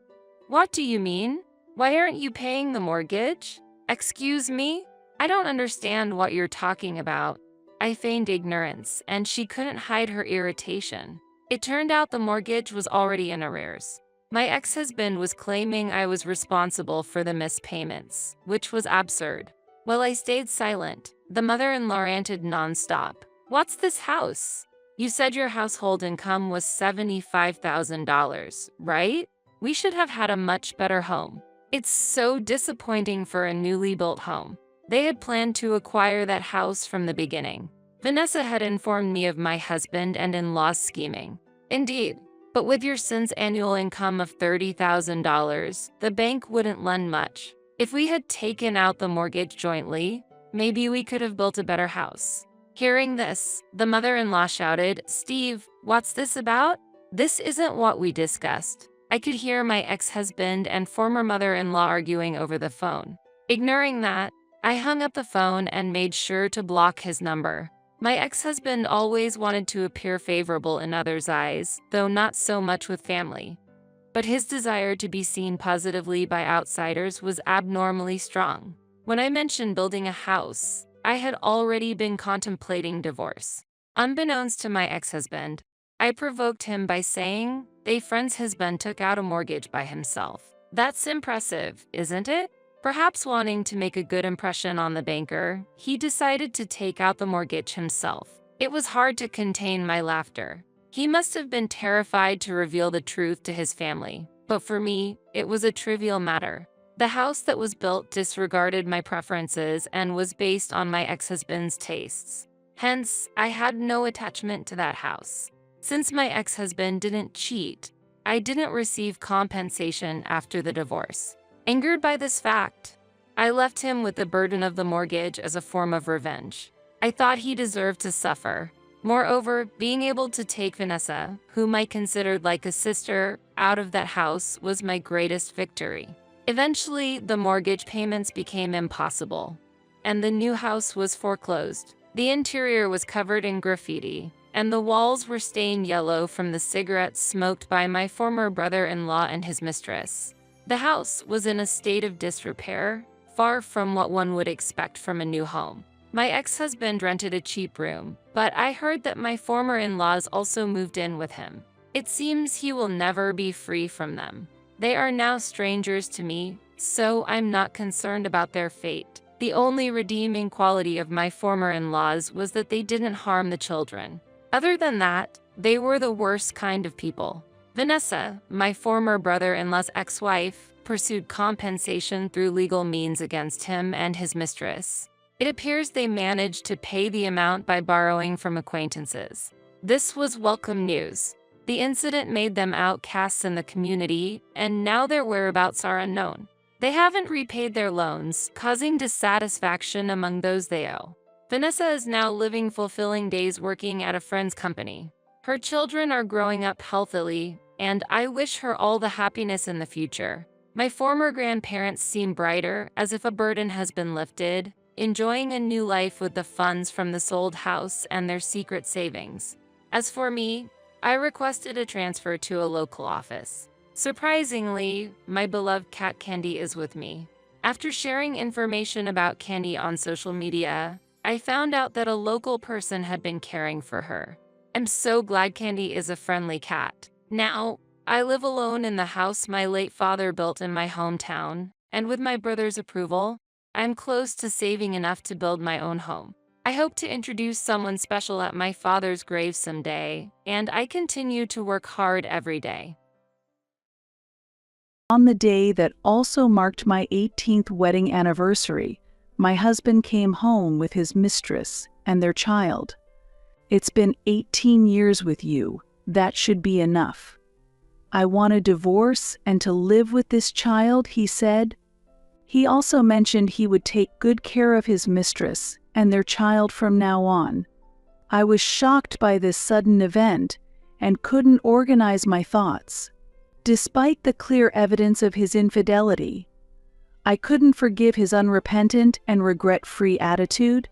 What do you mean? Why aren't you paying the mortgage? Excuse me? I don't understand what you're talking about. I feigned ignorance, and she couldn't hide her irritation. It turned out the mortgage was already in arrears. My ex-husband was claiming I was responsible for the missed payments, which was absurd. While I stayed silent, the mother-in-law ranted nonstop. What's this house? You said your household income was $75,000, right? We should have had a much better home. It's so disappointing for a newly built home. They had planned to acquire that house from the beginning. Vanessa had informed me of my husband and in-law's scheming. Indeed. But with your son's annual income of $30,000, the bank wouldn't lend much. If we had taken out the mortgage jointly, maybe we could have built a better house. Hearing this, the mother-in-law shouted, Steve, what's this about? This isn't what we discussed. I could hear my ex-husband and former mother-in-law arguing over the phone. Ignoring that, I hung up the phone and made sure to block his number. My ex-husband always wanted to appear favorable in others' eyes, though not so much with family. But his desire to be seen positively by outsiders was abnormally strong. When I mentioned building a house, I had already been contemplating divorce. Unbeknownst to my ex-husband, I provoked him by saying, a friend's husband took out a mortgage by himself. That's impressive, isn't it? Perhaps wanting to make a good impression on the banker, he decided to take out the mortgage himself. It was hard to contain my laughter. He must have been terrified to reveal the truth to his family, but for me, it was a trivial matter. The house that was built disregarded my preferences and was based on my ex-husband's tastes. Hence, I had no attachment to that house. Since my ex-husband didn't cheat, I didn't receive compensation after the divorce. Angered by this fact, I left him with the burden of the mortgage as a form of revenge. I thought he deserved to suffer. Moreover, being able to take Vanessa, whom I considered like a sister, out of that house was my greatest victory. Eventually, the mortgage payments became impossible, and the new house was foreclosed. The interior was covered in graffiti, and the walls were stained yellow from the cigarettes smoked by my former brother-in-law and his mistress. The house was in a state of disrepair, far from what one would expect from a new home. My ex-husband rented a cheap room, but I heard that my former in-laws also moved in with him. It seems he will never be free from them. They are now strangers to me, so I'm not concerned about their fate. The only redeeming quality of my former in-laws was that they didn't harm the children. Other than that, they were the worst kind of people. Vanessa, my former brother-in-law's ex-wife, pursued compensation through legal means against him and his mistress. It appears they managed to pay the amount by borrowing from acquaintances. This was welcome news. The incident made them outcasts in the community, and now their whereabouts are unknown. They haven't repaid their loans, causing dissatisfaction among those they owe. Vanessa is now living fulfilling days working at a friend's company. Her children are growing up healthily, and I wish her all the happiness in the future. My former grandparents seem brighter, as if a burden has been lifted, enjoying a new life with the funds from the sold house and their secret savings. As for me, I requested a transfer to a local office. Surprisingly, my beloved cat Candy is with me. After sharing information about Candy on social media, I found out that a local person had been caring for her. I'm so glad Candy is a friendly cat. Now, I live alone in the house my late father built in my hometown, and with my brother's approval, I'm close to saving enough to build my own home. I hope to introduce someone special at my father's grave someday, and I continue to work hard every day. On the day that also marked my 18th wedding anniversary, my husband came home with his mistress and their child. It's been 18 years with you. That should be enough. I want a divorce and to live with this child, he said. He also mentioned he would take good care of his mistress and their child from now on. I was shocked by this sudden event and couldn't organize my thoughts. Despite the clear evidence of his infidelity, I couldn't forgive his unrepentant and regret-free attitude.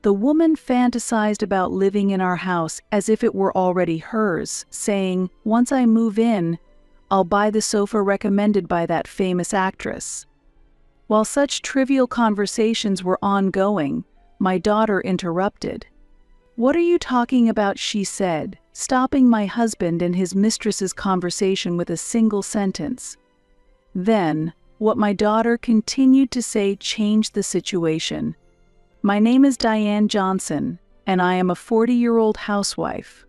The woman fantasized about living in our house as if it were already hers, saying, "Once I move in, I'll buy the sofa recommended by that famous actress." While such trivial conversations were ongoing, my daughter interrupted. "What are you talking about?" she said, stopping my husband and his mistress's conversation with a single sentence. Then, what my daughter continued to say changed the situation. "My name is Diane Johnson, and I am a 40-year-old housewife.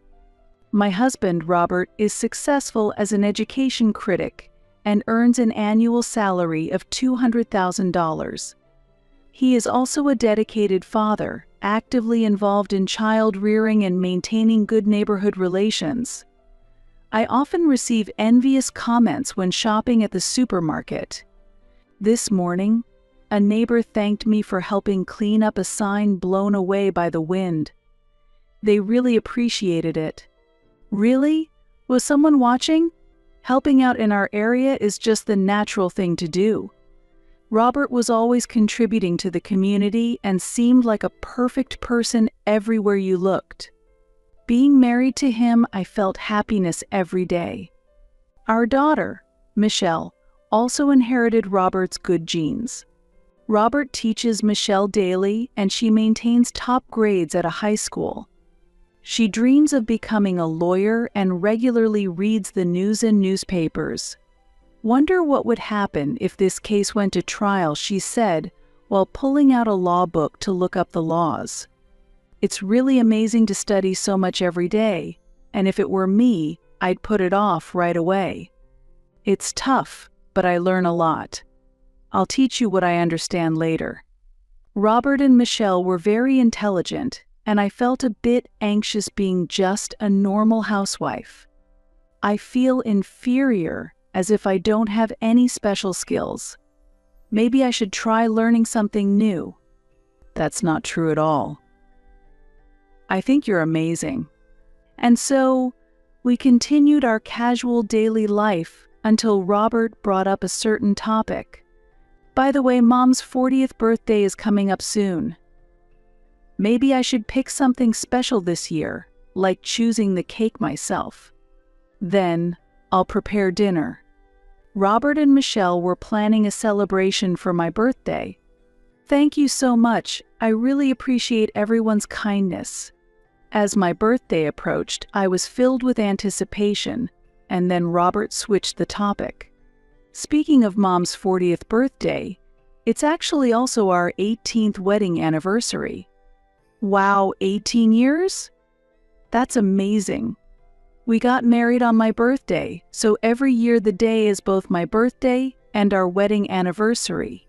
My husband, Robert, is successful as an education critic and earns an annual salary of $200,000. He is also a dedicated father, actively involved in child rearing and maintaining good neighborhood relations. I often receive envious comments when shopping at the supermarket. This morning, a neighbor thanked me for helping clean up a sign blown away by the wind. They really appreciated it." "Really? Was someone watching?" "Helping out in our area is just the natural thing to do. Robert was always contributing to the community and seemed like a perfect person everywhere you looked. Being married to him, I felt happiness every day." Our daughter, Michelle, also inherited Robert's good genes. Robert teaches Michelle daily, and she maintains top grades at a high school. She dreams of becoming a lawyer and regularly reads the news and newspapers. "Wonder what would happen if this case went to trial," she said, while pulling out a law book to look up the laws. "It's really amazing to study so much every day, and if it were me, I'd put it off right away. It's tough, but I learn a lot. I'll teach you what I understand later." Robert and Michelle were very intelligent, and I felt a bit anxious being just a normal housewife. I feel inferior, as if I don't have any special skills. Maybe I should try learning something new. That's not true at all. I think you're amazing." And so, we continued our casual daily life until Robert brought up a certain topic. "By the way, Mom's 40th birthday is coming up soon. Maybe I should pick something special this year, like choosing the cake myself. Then, I'll prepare dinner." Robert and Michelle were planning a celebration for my birthday. "Thank you so much. I really appreciate everyone's kindness." As my birthday approached, I was filled with anticipation, and then Robert switched the topic. "Speaking of Mom's 40th birthday, it's actually also our 18th wedding anniversary." "Wow, 18 years? That's amazing. We got married on my birthday, so every year the day is both my birthday and our wedding anniversary."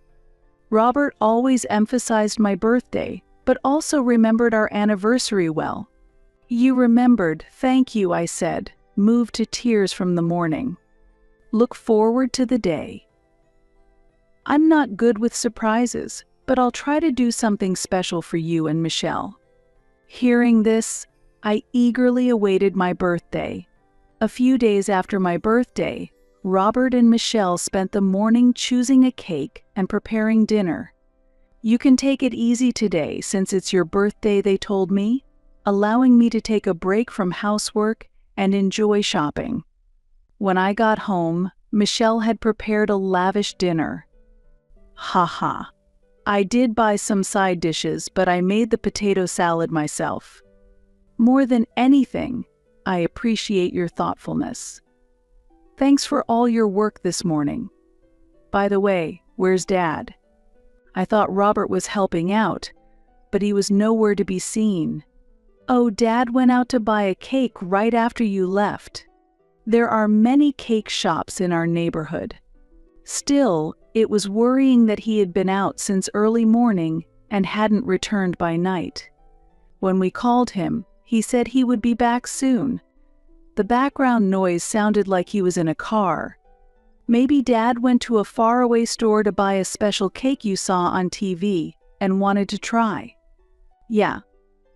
Robert always emphasized my birthday, but also remembered our anniversary well. "You remembered, thank you," I said, moved to tears from the morning. "Look forward to the day." I'm not good with surprises, but I'll try to do something special for you and Michelle. Hearing this, I eagerly awaited my birthday. A few days after my birthday, Robert and Michelle spent the morning choosing a cake and preparing dinner. "You can take it easy today since it's your birthday," they told me, allowing me to take a break from housework and enjoy shopping. When I got home, Michelle had prepared a lavish dinner. Haha. I did buy some side dishes, but I made the potato salad myself. "More than anything, I appreciate your thoughtfulness. Thanks for all your work this morning. By the way, where's Dad?" I thought Robert was helping out, but he was nowhere to be seen. "Oh, Dad went out to buy a cake right after you left. There are many cake shops in our neighborhood." Still, it was worrying that he had been out since early morning and hadn't returned by night. When we called him, he said he would be back soon. The background noise sounded like he was in a car. "Maybe Dad went to a faraway store to buy a special cake you saw on TV and wanted to try." "Yeah,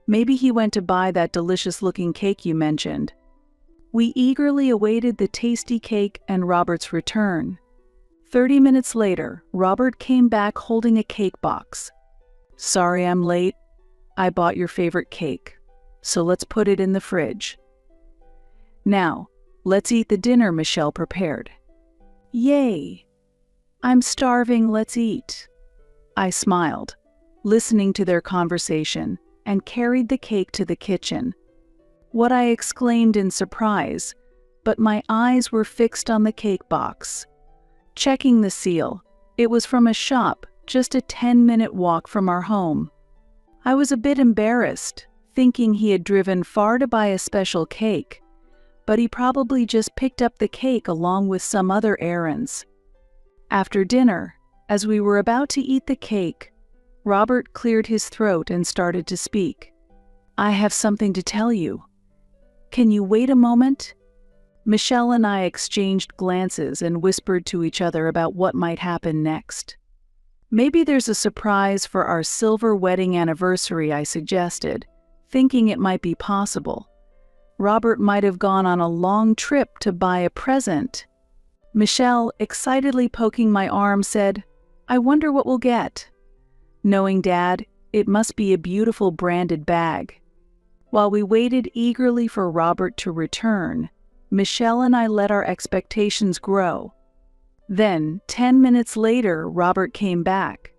maybe he went to buy that delicious-looking cake you mentioned." We eagerly awaited the tasty cake and Robert's return. 30 minutes later, Robert came back holding a cake box. "Sorry I'm late. I bought your favorite cake, so let's put it in the fridge. Now, let's eat the dinner Michelle prepared." "Yay! I'm starving, let's eat." I smiled, listening to their conversation, and carried the cake to the kitchen. What I exclaimed in surprise, but my eyes were fixed on the cake box. Checking the seal, it was from a shop just a 10-minute walk from our home. I was a bit embarrassed, thinking he had driven far to buy a special cake, but he probably just picked up the cake along with some other errands. After dinner, as we were about to eat the cake, Robert cleared his throat and started to speak. "I have something to tell you. Can you wait a moment?" Michelle and I exchanged glances and whispered to each other about what might happen next. "Maybe there's a surprise for our silver wedding anniversary," I suggested, thinking it might be possible. Robert might have gone on a long trip to buy a present. Michelle, excitedly poking my arm, said, "I wonder what we'll get." Knowing Dad, it must be a beautiful branded bag. While we waited eagerly for Robert to return, Michelle and I let our expectations grow. Then, 10 minutes later, Robert came back.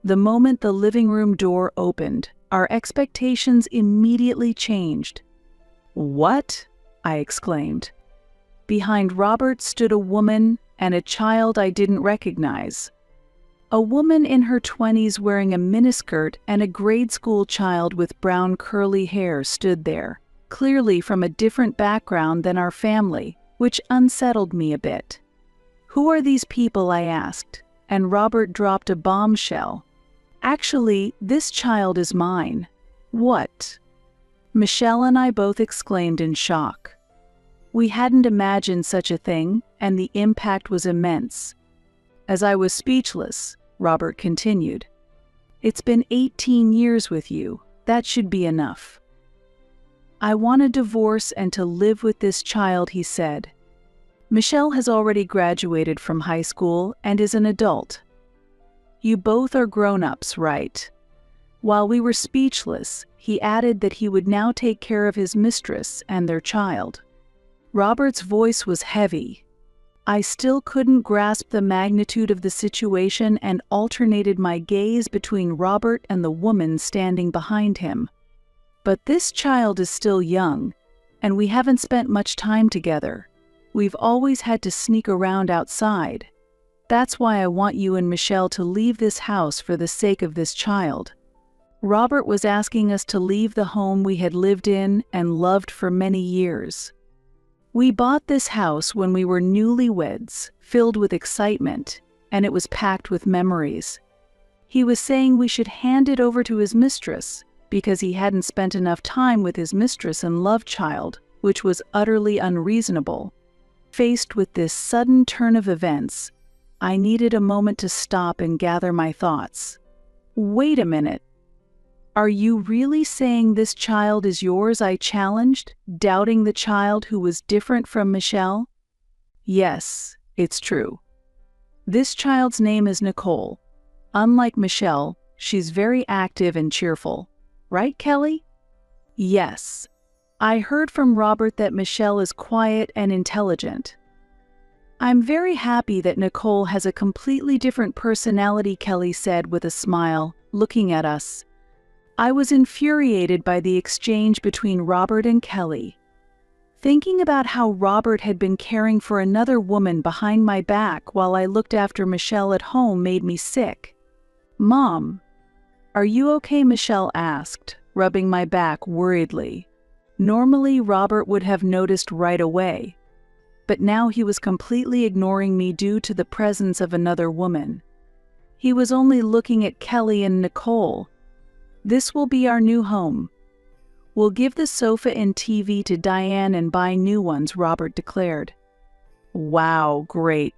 The moment the living room door opened, our expectations immediately changed. "What?" I exclaimed. Behind Robert stood a woman and a child I didn't recognize. A woman in her 20s wearing a miniskirt and a grade school child with brown curly hair stood there, clearly from a different background than our family, which unsettled me a bit. "Who are these people?" I asked, and Robert dropped a bombshell. "Actually, this child is mine." "What?" Michelle and I both exclaimed in shock. We hadn't imagined such a thing, and the impact was immense. As I was speechless, Robert continued, "It's been 18 years with you. That should be enough. I want a divorce and to live with this child, he said. Michelle has already graduated from high school and is an adult. You both are grown-ups, right? While we were speechless, he added that he would now take care of his mistress and their child. Robert's voice was heavy. I still couldn't grasp the magnitude of the situation and alternated my gaze between Robert and the woman standing behind him. But this child is still young, and we haven't spent much time together. We've always had to sneak around outside. That's why I want you and Michelle to leave this house for the sake of this child. Robert was asking us to leave the home we had lived in and loved for many years. We bought this house when we were newlyweds, filled with excitement, and it was packed with memories. He was saying we should hand it over to his mistress because he hadn't spent enough time with his mistress and love child, which was utterly unreasonable. Faced with this sudden turn of events, I needed a moment to stop and gather my thoughts. Wait a minute. Are you really saying this child is yours? I challenged, doubting the child who was different from Michelle. Yes, it's true. This child's name is Nicole. Unlike Michelle, she's very active and cheerful. Right, Kelly? Yes. I heard from Robert that Michelle is quiet and intelligent. I'm very happy that Nicole has a completely different personality, Kelly said with a smile, looking at us. I was infuriated by the exchange between Robert and Kelly. Thinking about how Robert had been caring for another woman behind my back while I looked after Michelle at home made me sick. Mom, are you okay? Michelle asked, rubbing my back worriedly. Normally, Robert would have noticed right away, but now he was completely ignoring me due to the presence of another woman. He was only looking at Kelly and Nicole. This will be our new home. We'll give the sofa and TV to Diane and buy new ones, Robert declared. Wow, great.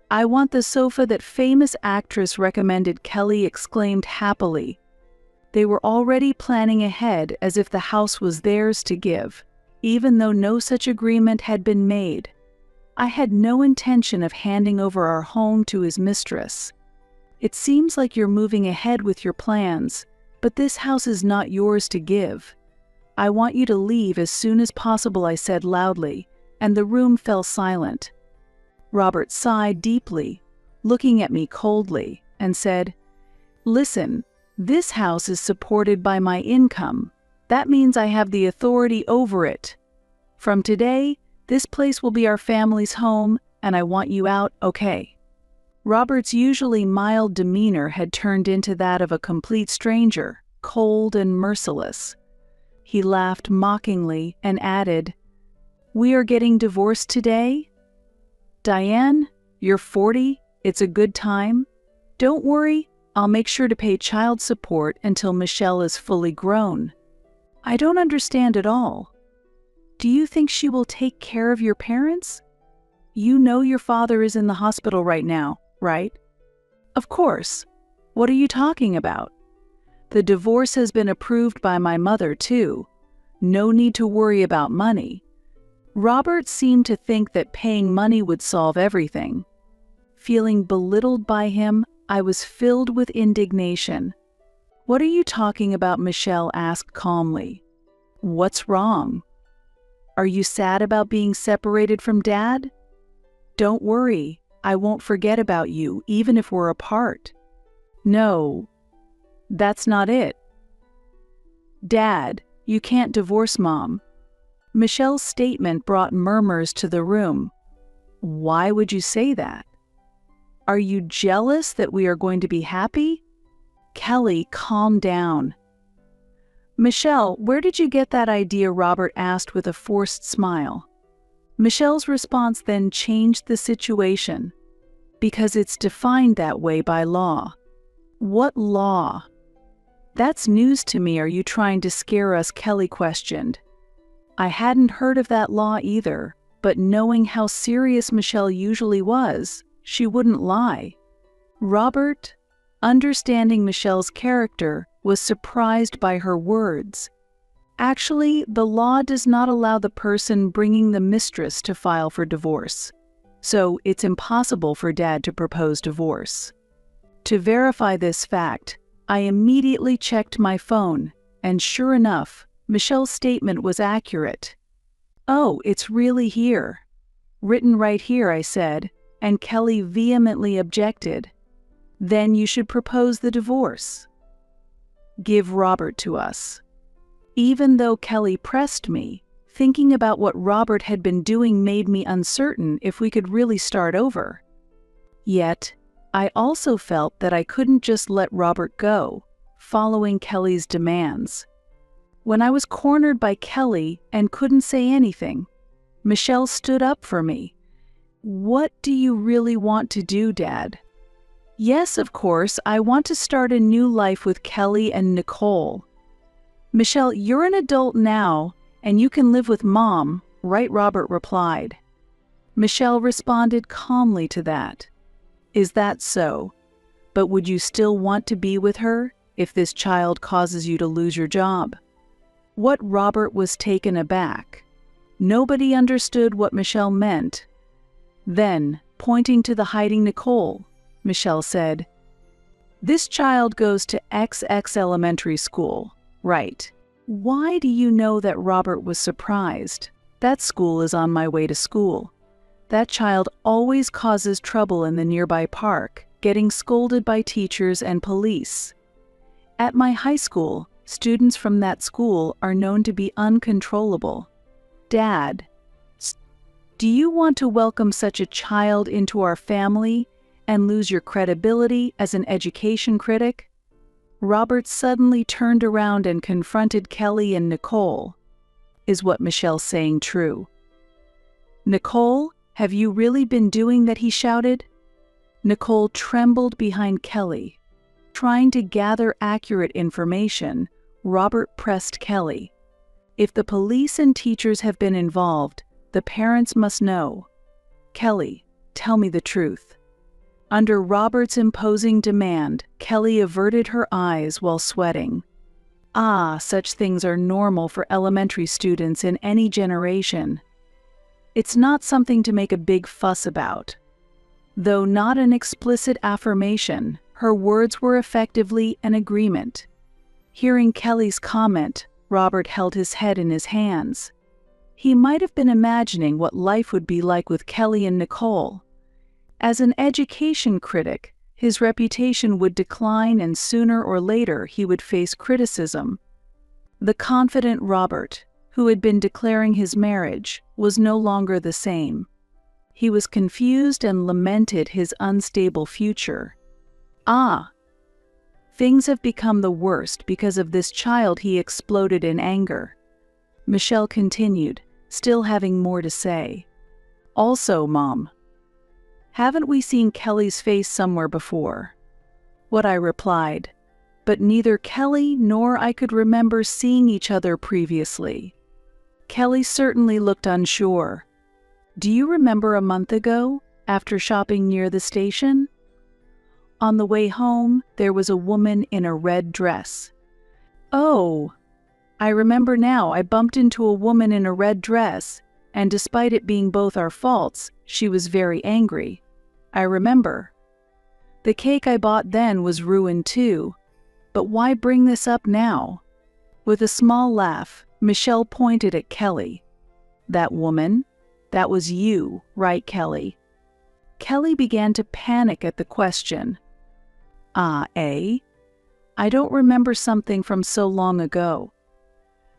I want the sofa that famous actress recommended, Kelly exclaimed happily. They were already planning ahead as if the house was theirs to give, even though no such agreement had been made. I had no intention of handing over our home to his mistress. It seems like you're moving ahead with your plans, but this house is not yours to give. I want you to leave as soon as possible, I said loudly, and the room fell silent. Robert sighed deeply, looking at me coldly, and said, Listen, this house is supported by my income. That means I have the authority over it. From today, this place will be our family's home, and I want you out, okay? Robert's usually mild demeanor had turned into that of a complete stranger, cold and merciless. He laughed mockingly and added, We are getting divorced today? Diane, you're 40, it's a good time. Don't worry, I'll make sure to pay child support until Michelle is fully grown. I don't understand at all. Do you think she will take care of your parents? You know your father is in the hospital right now, right? Of course. What are you talking about? The divorce has been approved by my mother, too. No need to worry about money. Robert seemed to think that paying money would solve everything. Feeling belittled by him, I was filled with indignation. What are you talking about? Michelle asked calmly. What's wrong? Are you sad about being separated from Dad? Don't worry, I won't forget about you, even if we're apart. No, that's not it. Dad, you can't divorce Mom. Michelle's statement brought murmurs to the room. Why would you say that? Are you jealous that we are going to be happy? Kelly, calm down. Michelle, where did you get that idea? Robert asked with a forced smile. Michelle's response then changed the situation. Because it's defined that way by law. What law? That's news to me. Are you trying to scare us? Kelly questioned. I hadn't heard of that law either, but knowing how serious Michelle usually was, she wouldn't lie. Robert, understanding Michelle's character, was surprised by her words. Actually, the law does not allow the person bringing the mistress to file for divorce, so it's impossible for Dad to propose divorce. To verify this fact, I immediately checked my phone, and sure enough, Michelle's statement was accurate. "Oh, it's really here. Written right here," I said, and Kelly vehemently objected. "Then you should propose the divorce. Give Robert to us." Even though Kelly pressed me, thinking about what Robert had been doing made me uncertain if we could really start over. Yet, I also felt that I couldn't just let Robert go, following Kelly's demands. When I was cornered by Kelly and couldn't say anything, Michelle stood up for me. "What do you really want to do, Dad?" "Yes, of course, I want to start a new life with Kelly and Nicole." "Michelle, you're an adult now, and you can live with Mom, right?" Robert replied. Michelle responded calmly to that. "Is that so? But would you still want to be with her if this child causes you to lose your job?" What Robert was taken aback. Nobody understood what Michelle meant. Then, pointing to the hiding Nicole, Michelle said, "This child goes to XX elementary school, right?" Why do you know that Robert was surprised? "That school is on my way to school. That child always causes trouble in the nearby park, getting scolded by teachers and police. At my high school, students from that school are known to be uncontrollable. Dad, do you want to welcome such a child into our family and lose your credibility as an education critic?" Robert suddenly turned around and confronted Kelly and Nicole. "Is what Michelle's saying true?" "Nicole, have you really been doing that?" he shouted. Nicole trembled behind Kelly. Trying to gather accurate information, Robert pressed Kelly. "If the police and teachers have been involved, the parents must know. Kelly, tell me the truth." Under Robert's imposing demand, Kelly averted her eyes while sweating. Such things are normal for elementary students in any generation. It's not something to make a big fuss about. Though not an explicit affirmation, her words were effectively an agreement. Hearing Kelly's comment, Robert held his head in his hands. He might have been imagining what life would be like with Kelly and Nicole. As an education critic, his reputation would decline and sooner or later he would face criticism. The confident Robert, who had been declaring his marriage, was no longer the same. He was confused and lamented his unstable future. Things have become the worst because of this child," he exploded in anger. Michelle continued, still having more to say. "Also, Mom, haven't we seen Kelly's face somewhere before?" What I replied, but neither Kelly nor I could remember seeing each other previously. Kelly certainly looked unsure. "Do you remember a month ago, after shopping near the station? On the way home, there was a woman in a red dress." "Oh, I remember now. I bumped into a woman in a red dress, and despite it being both our faults, she was very angry. I remember. The cake I bought then was ruined too. But why bring this up now?" With a small laugh, Michelle pointed at Kelly. "That woman? That was you, right, Kelly?" Kelly began to panic at the question. I don't remember something from so long ago.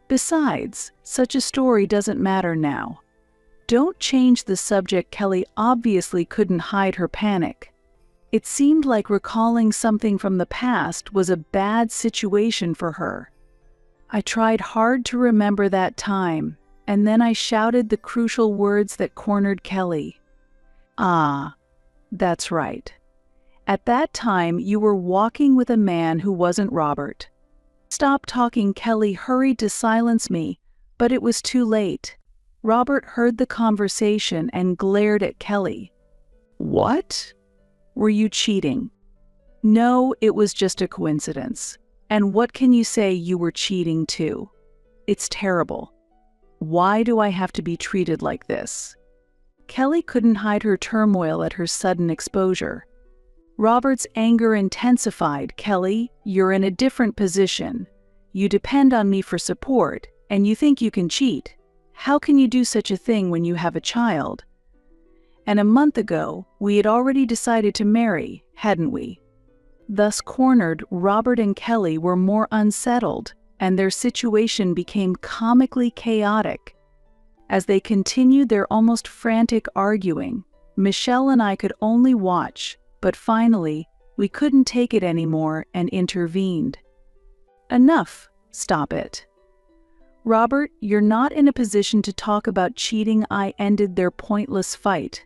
Besides, such a story doesn't matter now. Don't change the subject." Kelly obviously couldn't hide her panic. It seemed like recalling something from the past was a bad situation for her. I tried hard to remember that time, and then I shouted the crucial words that cornered Kelly. That's right. At that time, you were walking with a man who wasn't Robert." "Stop talking," Kelly hurried to silence me, but it was too late. Robert heard the conversation and glared at Kelly. "What? Were you cheating?" "No, it was just a coincidence. And what can you say you were cheating too?" It's terrible. Why do I have to be treated like this? Kelly couldn't hide her turmoil at her sudden exposure. Robert's anger intensified. Kelly, you're in a different position. You depend on me for support, and you think you can cheat. How can you do such a thing when you have a child? And a month ago, we had already decided to marry, hadn't we? Thus cornered, Robert and Kelly were more unsettled, and their situation became comically chaotic. As they continued their almost frantic arguing, Michelle and I could only watch, but finally, we couldn't take it anymore and intervened. Enough, stop it. Robert, you're not in a position to talk about cheating. I ended their pointless fight.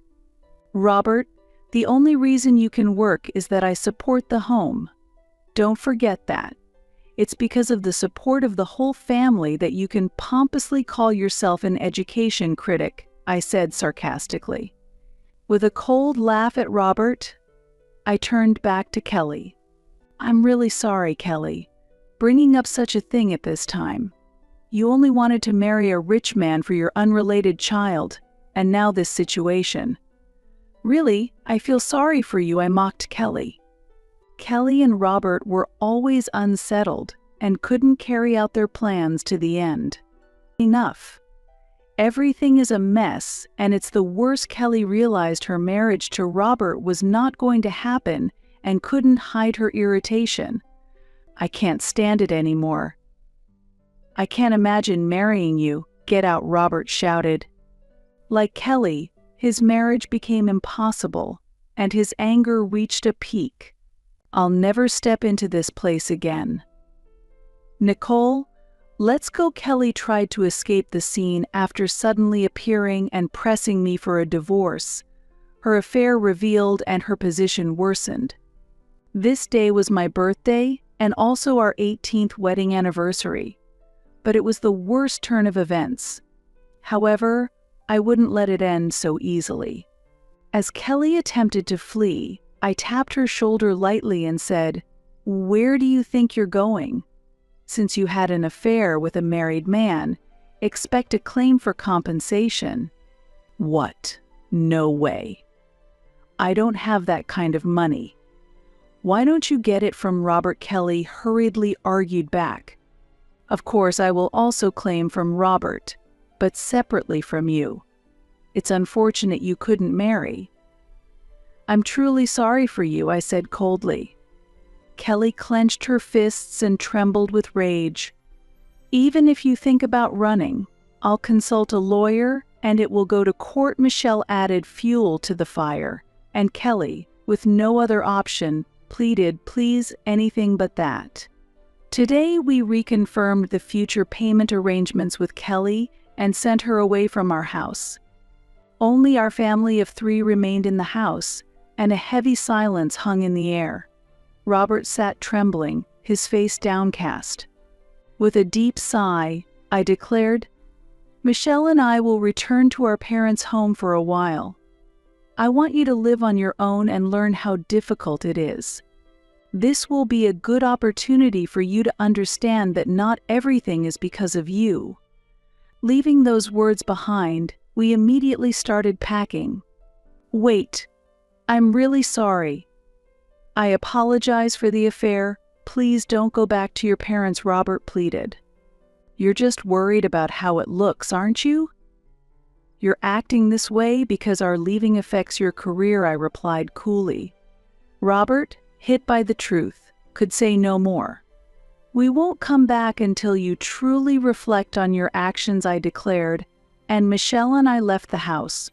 Robert, the only reason you can work is that I support the home. Don't forget that. It's because of the support of the whole family that you can pompously call yourself an education critic, I said sarcastically. With a cold laugh at Robert, I turned back to Kelly. I'm really sorry, Kelly, bringing up such a thing at this time. You only wanted to marry a rich man for your unrelated child, and now this situation. Really, I feel sorry for you, I mocked Kelly. Kelly and Robert were always unsettled and couldn't carry out their plans to the end. Enough. Everything is a mess, and it's the worst. Kelly realized her marriage to Robert was not going to happen and couldn't hide her irritation. I can't stand it anymore. I can't imagine marrying you, get out, Robert shouted. Like Kelly, his marriage became impossible, and his anger reached a peak. I'll never step into this place again. Nicole, let's go. Kelly tried to escape the scene after suddenly appearing and pressing me for a divorce. Her affair revealed and her position worsened. This day was my birthday and also our 18th wedding anniversary. But it was the worst turn of events. However, I wouldn't let it end so easily. As Kelly attempted to flee, I tapped her shoulder lightly and said, "Where do you think you're going? Since you had an affair with a married man, expect a claim for compensation." What? No way. I don't have that kind of money. Why don't you get it from Robert? Kelly hurriedly argued back. Of course, I will also claim from Robert, but separately from you. It's unfortunate you couldn't marry. I'm truly sorry for you, I said coldly. Kelly clenched her fists and trembled with rage. Even if you think about running, I'll consult a lawyer and it will go to court. Michelle added fuel to the fire, and Kelly, with no other option, pleaded, please, anything but that. Today we reconfirmed the future payment arrangements with Kelly and sent her away from our house. Only our family of 3 remained in the house, and a heavy silence hung in the air. Robert sat trembling, his face downcast. With a deep sigh, I declared, Michelle and I will return to our parents' home for a while. I want you to live on your own and learn how difficult it is. This will be a good opportunity for you to understand that not everything is because of you. Leaving those words behind, we immediately started packing. Wait, I'm really sorry. I apologize for the affair. Please don't go back to your parents, Robert pleaded. You're just worried about how it looks, aren't you? You're acting this way because our leaving affects your career, I replied coolly. Robert, hit by the truth, could say no more. We won't come back until you truly reflect on your actions, I declared, and Michelle and I left the house.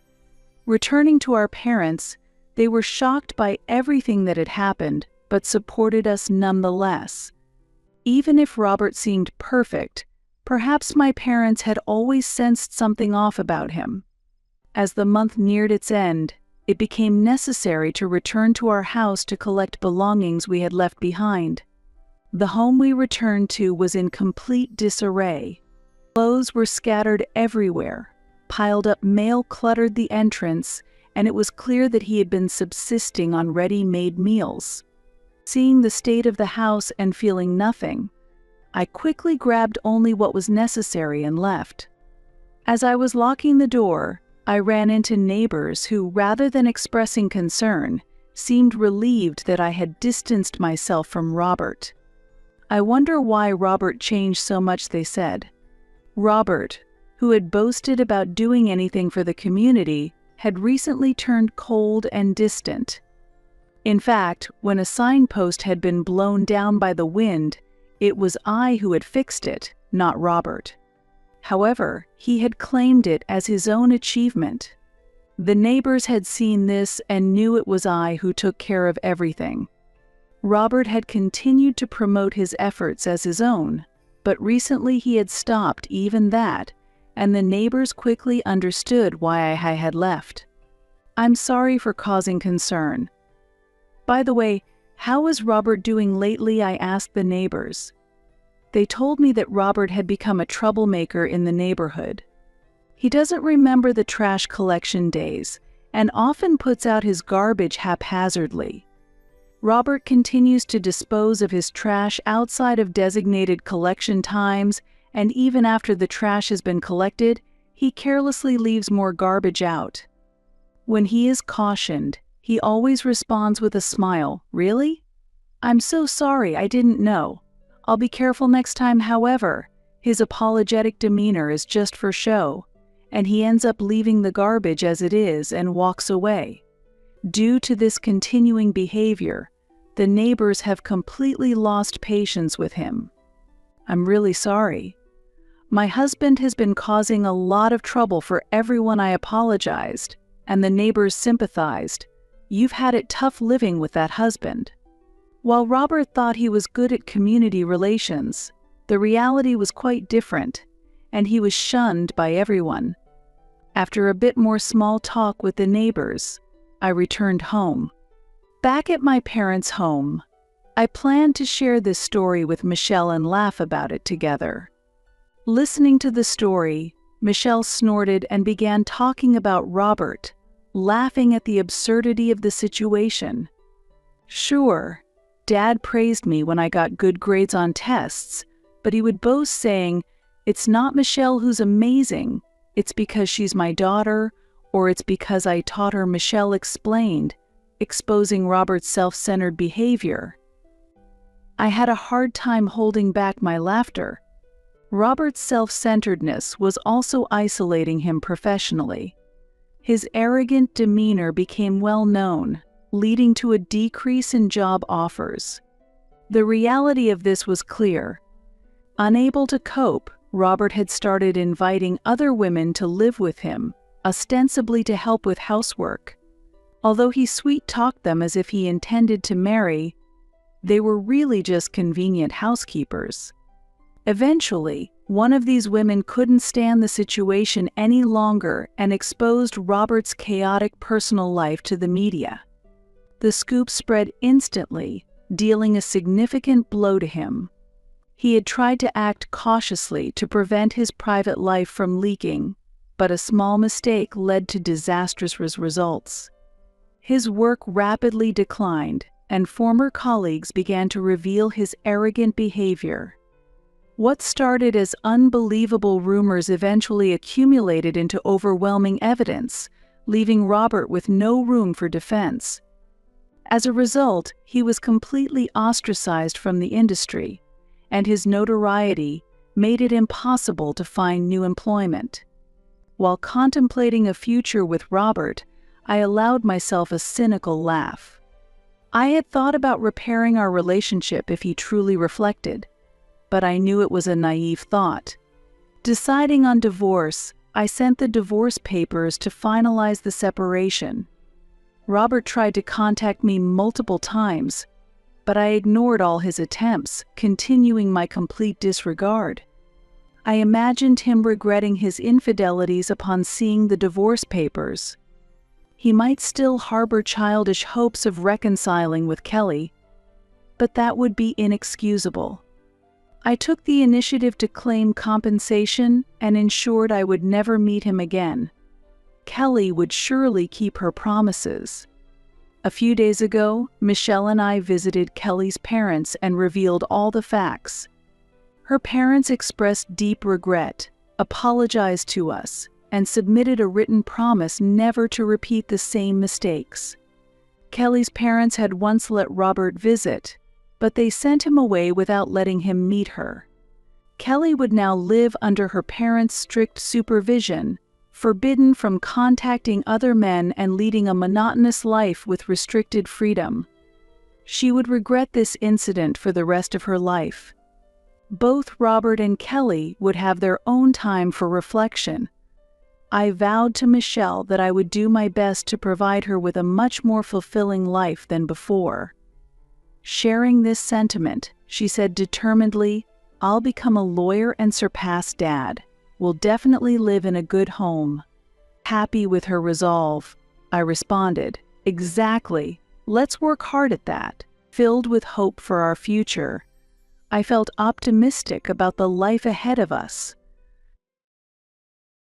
Returning to our parents, they were shocked by everything that had happened, but supported us nonetheless. Even if Robert seemed perfect, perhaps my parents had always sensed something off about him. As the month neared its end, it became necessary to return to our house to collect belongings we had left behind. The home we returned to was in complete disarray. Clothes were scattered everywhere. Piled up mail cluttered the entrance, and it was clear that he had been subsisting on ready-made meals. Seeing the state of the house and feeling nothing, I quickly grabbed only what was necessary and left. As I was locking the door, I ran into neighbors who, rather than expressing concern, seemed relieved that I had distanced myself from Robert. "I wonder why Robert changed so much," they said. Robert, who had boasted about doing anything for the community, had recently turned cold and distant. In fact, when a signpost had been blown down by the wind, it was I who had fixed it, not Robert. However, he had claimed it as his own achievement. The neighbors had seen this and knew it was I who took care of everything. Robert had continued to promote his efforts as his own, but recently he had stopped even that, and the neighbors quickly understood why I had left. "I'm sorry for causing concern. By the way, how is Robert doing lately?" I asked the neighbors. They told me that Robert had become a troublemaker in the neighborhood. He doesn't remember the trash collection days and often puts out his garbage haphazardly. Robert continues to dispose of his trash outside of designated collection times, and even after the trash has been collected, he carelessly leaves more garbage out. When he is cautioned, he always responds with a smile, "Really? I'm so sorry, I didn't know. I'll be careful next time." However, his apologetic demeanor is just for show, and he ends up leaving the garbage as it is and walks away. Due to this continuing behavior, the neighbors have completely lost patience with him. "I'm really sorry. My husband has been causing a lot of trouble for everyone." I apologized, and the neighbors sympathized. "You've had it tough living with that husband." While Robert thought he was good at community relations, the reality was quite different, and he was shunned by everyone. After a bit more small talk with the neighbors, I returned home. Back at my parents' home, I planned to share this story with Michelle and laugh about it together. Listening to the story, Michelle snorted and began talking about Robert, laughing at the absurdity of the situation. Sure, Dad praised me when I got good grades on tests, but he would boast saying, "It's not Michelle who's amazing, it's because she's my daughter," or "It's because I taught her." Michelle explained, exposing Robert's self-centered behavior. I had a hard time holding back my laughter. Robert's self-centeredness was also isolating him professionally. His arrogant demeanor became well known, leading to a decrease in job offers. The reality of this was clear. Unable to cope, Robert had started inviting other women to live with him, ostensibly to help with housework. Although he sweet-talked them as if he intended to marry, they were really just convenient housekeepers. Eventually, one of these women couldn't stand the situation any longer and exposed Robert's chaotic personal life to the media. The scoop spread instantly, dealing a significant blow to him. He had tried to act cautiously to prevent his private life from leaking, but a small mistake led to disastrous results. His work rapidly declined, and former colleagues began to reveal his arrogant behavior. What started as unbelievable rumors eventually accumulated into overwhelming evidence, leaving Robert with no room for defense. As a result, he was completely ostracized from the industry, and his notoriety made it impossible to find new employment. While contemplating a future with Robert, I allowed myself a cynical laugh. I had thought about repairing our relationship if he truly reflected, but I knew it was a naive thought. Deciding on divorce, I sent the divorce papers to finalize the separation. Robert tried to contact me multiple times, but I ignored all his attempts, continuing my complete disregard. I imagined him regretting his infidelities upon seeing the divorce papers. He might still harbor childish hopes of reconciling with Kelly, but that would be inexcusable. I took the initiative to claim compensation and ensured I would never meet him again. Kelly would surely keep her promises. A few days ago, Michelle and I visited Kelly's parents and revealed all the facts. Her parents expressed deep regret, apologized to us, and submitted a written promise never to repeat the same mistakes. Kelly's parents had once let Robert visit, but they sent him away without letting him meet her. Kelly would now live under her parents' strict supervision, forbidden from contacting other men and leading a monotonous life with restricted freedom. She would regret this incident for the rest of her life. Both Robert and Kelly would have their own time for reflection. I vowed to Michelle that I would do my best to provide her with a much more fulfilling life than before. Sharing this sentiment, she said determinedly, "I'll become a lawyer and surpass Dad. We'll definitely live in a good home." Happy with her resolve, I responded, "Exactly. Let's work hard at that." Filled with hope for our future, I felt optimistic about the life ahead of us.